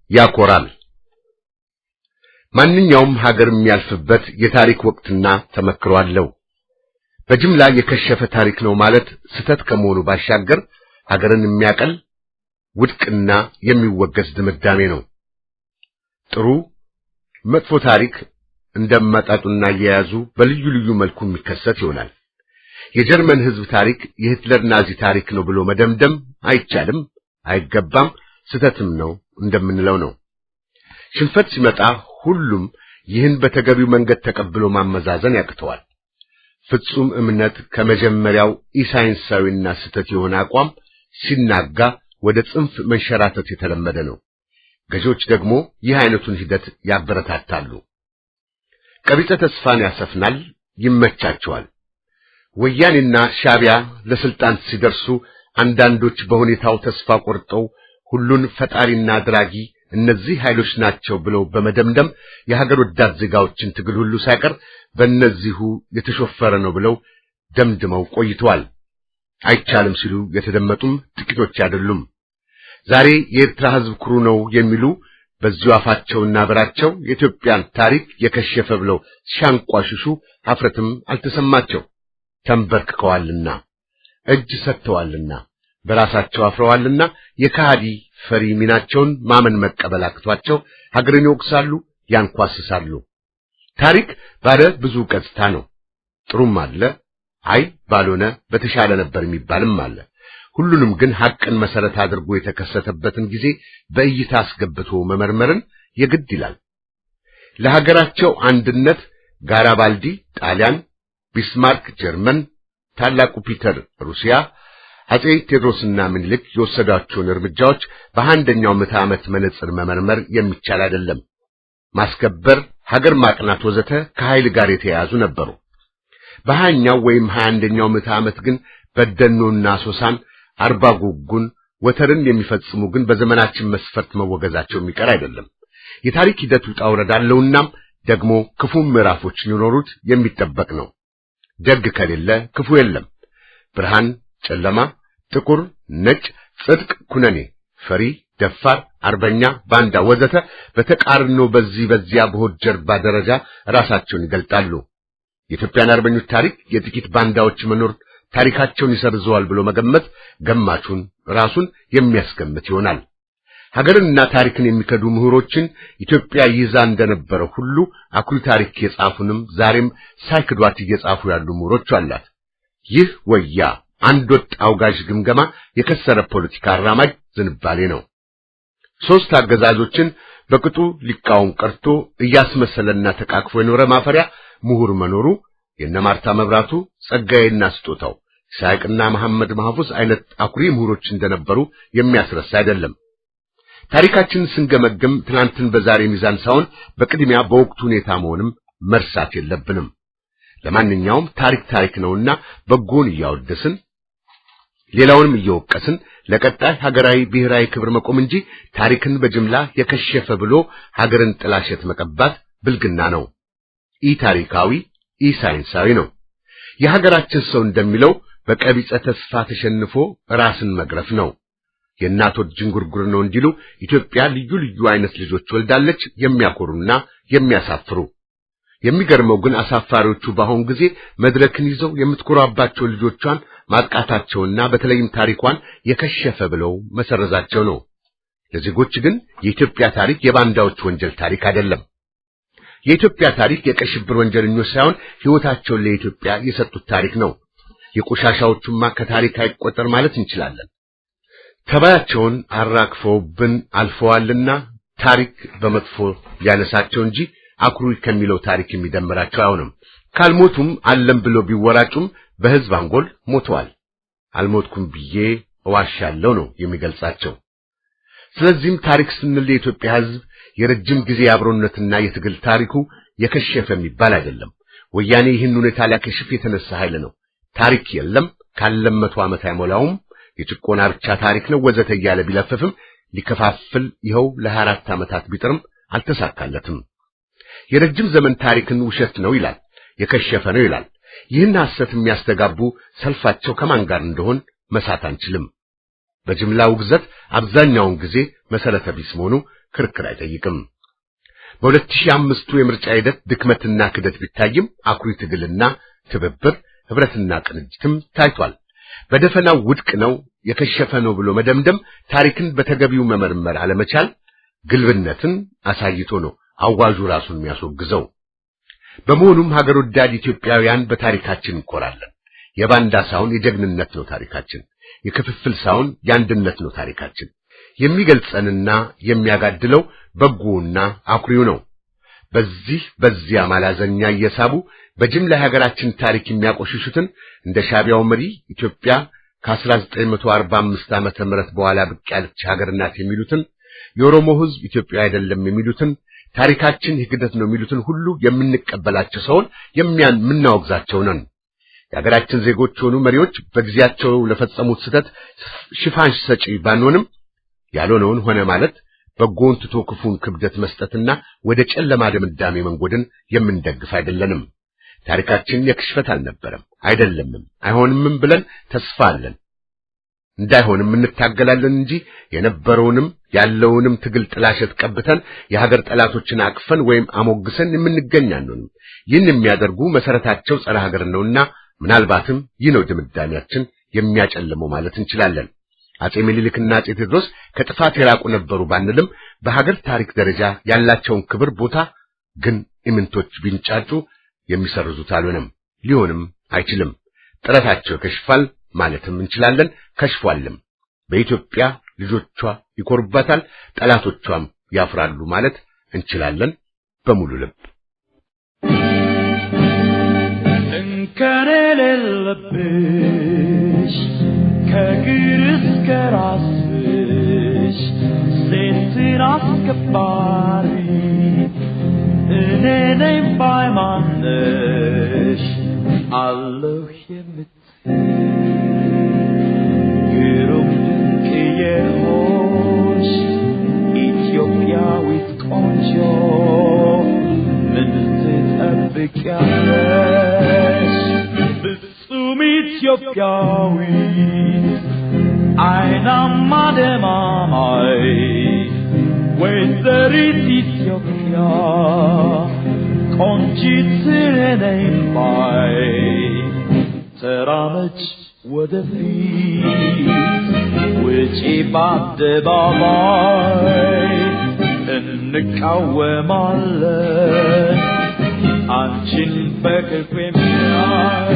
ያኮራል። ማንኛውም ሀገር የሚያልፍበት የታሪክ ወቅትና ተመክሮ አለው። በጅምላ የከሸፈ ታሪክ ነው ማለት ስተት ከመሆኑ ባሻገር ሀገርን የሚያቀል ውድቅና የሚወገዝ ድምዳሜ ነው። ጥሩ መጥፎ ታሪክ እንደመጣጡና እየያዙ በልዩ ልዩ መልኩ የሚከሰት ይሆናል። የጀርመን ሕዝብ ታሪክ የሂትለር ናዚ ታሪክ ነው ብሎ መደምደም አይቻልም፣ አይገባም፣ ስተትም ነው እንደምንለው ነው። ሽንፈት ሲመጣ ሁሉም ይህን በተገቢው መንገድ ተቀብሎ ማመዛዘን ያቅተዋል። ፍጹም እምነት ከመጀመሪያው ኢሳይንሳዊና ስተት የሆነ አቋም ሲናጋ ወደ ጽንፍ መንሸራተት የተለመደ ነው። ገዢዎች ደግሞ ይህ አይነቱን ሂደት ያበረታታሉ። ቀቢጸ ተስፋን ያሰፍናል፣ ይመቻቸዋል። ወያኔና ሻዕቢያ ለስልጣን ሲደርሱ አንዳንዶች በሁኔታው ተስፋ ቆርጠው ሁሉን ፈጣሪና አድራጊ እነዚህ ኃይሎች ናቸው ብለው በመደምደም የሀገር ወዳድ ዜጋዎችን ትግል ሁሉ ሳይቀር በእነዚሁ የተሾፈረ ነው ብለው ደምድመው ቆይተዋል። አይቻልም ሲሉ የተደመጡም ጥቂቶች አይደሉም። ዛሬ የኤርትራ ሕዝብ ኩሩ ነው የሚሉ በዚሁ አፋቸውና በራቸው የኢትዮጵያን ታሪክ የከሸፈ ብለው ሲያንቋሽሹ ኀፍረትም አልተሰማቸው። ተንበርክከዋልና እጅ ሰጥተዋልና በራሳቸው አፍረዋልና የካሃዲ ፈሪ ሚናቸውን ማመን መቀበል አቅቷቸው ሀገርን ይወቅሳሉ፣ ያንኳስሳሉ። ታሪክ ባለ ብዙ ገጽታ ነው። ጥሩም አለ፣ አይ ባልሆነ በተሻለ ነበር የሚባልም አለ። ሁሉንም ግን ሐቅን መሰረት አድርጎ የተከሰተበትን ጊዜ በእይታ አስገብቶ መመርመርን የግድ ይላል። ለሀገራቸው አንድነት ጋራባልዲ ጣሊያን፣ ቢስማርክ ጀርመን፣ ታላቁ ፒተር ሩሲያ፣ አጼ ቴዎድሮስና ምኒልክ የወሰዷቸውን እርምጃዎች በአንደኛው ምዕተ ዓመት መነጽር መመርመር የሚቻል አይደለም። ማስከበር፣ ሀገር ማቅናት ወዘተ ከኃይል ጋር የተያያዙ ነበሩ። በሃያኛው ወይም 21ኛው ምዕተ ዓመት ግን በደኖና ሶሳን፣ አርባ ጉጉን፣ ወተርን የሚፈጽሙ ግን በዘመናችን መስፈርት መወገዛቸው የሚቀር አይደለም። የታሪክ ሂደት ውጣ ውረድ አለውናም ደግሞ ክፉ ምዕራፎች ሊኖሩት የሚጠበቅ ነው። ደግ ከሌለ ክፉ የለም። ብርሃን፣ ጨለማ፣ ጥቁር፣ ነጭ፣ ጽድቅ፣ ኩነኔ፣ ፈሪ፣ ደፋር፣ አርበኛ፣ ባንዳ ወዘተ በተቃርኖ በዚህ በዚያ በሆድ ጀርባ ደረጃ ራሳቸውን ይገልጣሉ። የኢትዮጵያን አርበኞች ታሪክ የጥቂት ባንዳዎች መኖር ታሪካቸውን ይሰርዘዋል ብሎ መገመት ገማቹን ራሱን የሚያስገምት ይሆናል። ሀገርንና ታሪክን የሚከዱ ምሁሮችን ኢትዮጵያ ይዛ እንደነበረው ሁሉ አኩሪ ታሪክ የጻፉንም ዛሬም ሳይክዷት እየጻፉ ያሉ ምሁሮች አላት። ይህ ወያ አንድ ወጥ አውጋዥ ግምገማ የከሰረ ፖለቲካ አራማጅ ዝንባሌ ነው። ሶስት አገዛዞችን በቅጡ ሊቃወም ቀርቶ እያስመሰለና ተቃቅፎ የኖረ ማፈሪያ ምሁር መኖሩ የነማርታ መብራቱ፣ ጸጋዬና ስጦታው፣ ሳይቅና መሐመድ ማህፉዝ አይነት አኩሪ ምሁሮች እንደነበሩ የሚያስረሳ አይደለም። ታሪካችንን ስንገመግም ትናንትን በዛሬ ሚዛን ሳይሆን በቅድሚያ በወቅቱ ሁኔታ መሆንም መርሳት የለብንም። ለማንኛውም ታሪክ ነውና በጎን እያወደስን ሌላውንም እየወቀስን ለቀጣይ ሀገራዊ ብሔራዊ ክብር መቆም እንጂ ታሪክን በጅምላ የከሸፈ ብሎ ሀገርን ጥላሸት መቀባት ብልግና ነው። ታሪካዊ ሳይንሳዊ ነው። የሀገራችን ሰው እንደሚለው በቀቢጸ ተስፋ ተሸንፎ ራስን መግረፍ ነው። የእናቶች ጅንጉርጉር ነው እንዲሉ ኢትዮጵያ ልዩ ልዩ አይነት ልጆች ወልዳለች የሚያኮሩና የሚያሳፍሩ። የሚገርመው ግን አሳፋሪዎቹ በአሁን ጊዜ መድረክን ይዘው የምትኮራባቸው ልጆቿን ማጥቃታቸውና በተለይም ታሪኳን የከሸፈ ብለው መሰረዛቸው ነው። ለዜጎች ግን የኢትዮጵያ ታሪክ የባንዳዎች ወንጀል ታሪክ አይደለም። የኢትዮጵያ ታሪክ የቀሽብር ወንጀለኞች ሳይሆን ሕይወታቸውን ለኢትዮጵያ የሰጡት ታሪክ ነው። የቆሻሻዎቹማ ከታሪክ አይቆጠር ማለት እንችላለን። ተባያቸውን አራክፈውብን አልፈዋልና ታሪክ በመጥፎ ያነሳቸው እንጂ አኩሪ ከሚለው ታሪክ የሚደምራቸው አይሆንም። ካልሞቱም አለም ብሎ ቢወራጩም በሕዝብ አንጎል ሞተዋል። አልሞትኩም ብዬ እዋሻለሁ ነው የሚገልጻቸው። ስለዚህም ታሪክ ስንል የኢትዮጵያ ሕዝብ የረጅም ጊዜ አብሮነትና የትግል ታሪኩ የከሸፈ የሚባል አይደለም። ወያኔ ይህን ሁኔታ ሊያከሽፍ የተነሳ ኃይል ነው። ታሪክ የለም ካለም 100 ዓመት አይሞላውም፣ የጭቆና ብቻ ታሪክ ነው ወዘተ እያለ ቢለፈፍም ሊከፋፍል ይኸው ለ24 ዓመታት ቢጥርም አልተሳካለትም። የረጅም ዘመን ታሪክን ውሸት ነው ይላል፣ የከሸፈ ነው ይላል። ይህን ሐሰት የሚያስተጋቡ ሰልፋቸው ከማን ጋር እንደሆን መሳት አንችልም። በጅምላ ውግዘት አብዛኛውን ጊዜ መሰረተ ቢስ መሆኑ ክርክር አይጠይቅም። በ2005 የምርጫ ሂደት ድክመትና ክደት ቢታይም አኩሪ ትግልና ትብብር ህብረትና ቅንጅትም ታይቷል። በደፈናው ውድቅ ነው የከሸፈ ነው ብሎ መደምደም ታሪክን በተገቢው መመርመር አለመቻል ግልብነትን አሳይቶ ነው አዋጁ ራሱን የሚያስወግዘው። በመሆኑም ሀገር ወዳድ ኢትዮጵያውያን በታሪካችን እንኮራለን። የባንዳ ሳይሆን የጀግንነት ነው ታሪካችን። የክፍፍል ሳይሆን የአንድነት ነው ታሪካችን። የሚገልጸንና የሚያጋድለው በጎውና አኩሪው ነው። በዚያ ማላዘኛ እየሳቡ በጅምላ ሀገራችን ታሪክ የሚያቆሽሹትን እንደ ሻቢያው መሪ ኢትዮጵያ ከ1945 ዓመተ ምህረት በኋላ ብቅ ያለች ሀገር ናት የሚሉትን፣ የኦሮሞ ሕዝብ ኢትዮጵያ አይደለም የሚሉትን፣ ታሪካችን ህግደት ነው የሚሉትን ሁሉ የምንቀበላቸው ሰውን የምናወግዛቸው ነን። የሀገራችን ዜጎች ሆኑ መሪዎች በጊዜያቸው ለፈጸሙት ስህተት ሽፋን ሰጪ ባንሆንም ያልሆነውን ሆነ ማለት በጎን ትቶ ክፉን ክብደት መስጠትና ወደ ጨለማ ድምዳሜ መንጎድን የምንደግፍ አይደለንም። ታሪካችን የክሽፈት አልነበረም አይደለምም አይሆንምም ብለን ተስፋ አለን። እንዳይሆንም እንታገላለን እንጂ የነበረውንም ያለውንም ትግል ጥላሸት ቀብተን የሀገር ጠላቶችን አቅፈን ወይም አሞግሰን የምንገኝ አንሆንም። ይህን የሚያደርጉ መሰረታቸው ጸረ ሀገር ነውና ምናልባትም ይህ ነው ድምዳሜያችን የሚያጨልመው ማለት እንችላለን። አጼ ምኒልክና አጼ ቴዎድሮስ ከጥፋት የራቁ ነበሩ ባንልም በሀገር ታሪክ ደረጃ ያላቸውን ክብር ቦታ ግን ኢምንቶች ቢንጫጩ የሚሰርዙት አልሆነም፣ ሊሆንም አይችልም። ጥረታቸው ከሽፋል ማለትም እንችላለን፣ ከሽፏልም። በኢትዮጵያ ልጆቿ ይኮርባታል፣ ጠላቶቿም ያፍራሉ ማለት እንችላለን በሙሉ ልብ። እንከረለልብሽ ከግር እስከ ራስሽ ሴትን አስከባሪ እኔ ነኝ ባይማንሽ አለሁ ግሩም ድንቅ የሆንሽ ኢትዮጵያዊት ቆንጆ ምን ትጠብቂያለሽ? ፍጹም ኢትዮጵያዊት አይናማ ደማማይ ወይዘሪት ኢትዮጵያ ቆንጂት ነኝ ባይ ተራመች ወደፊት ውጪ በአደባባይ እንቃወማለን አንቺን በክፉ የሚያይ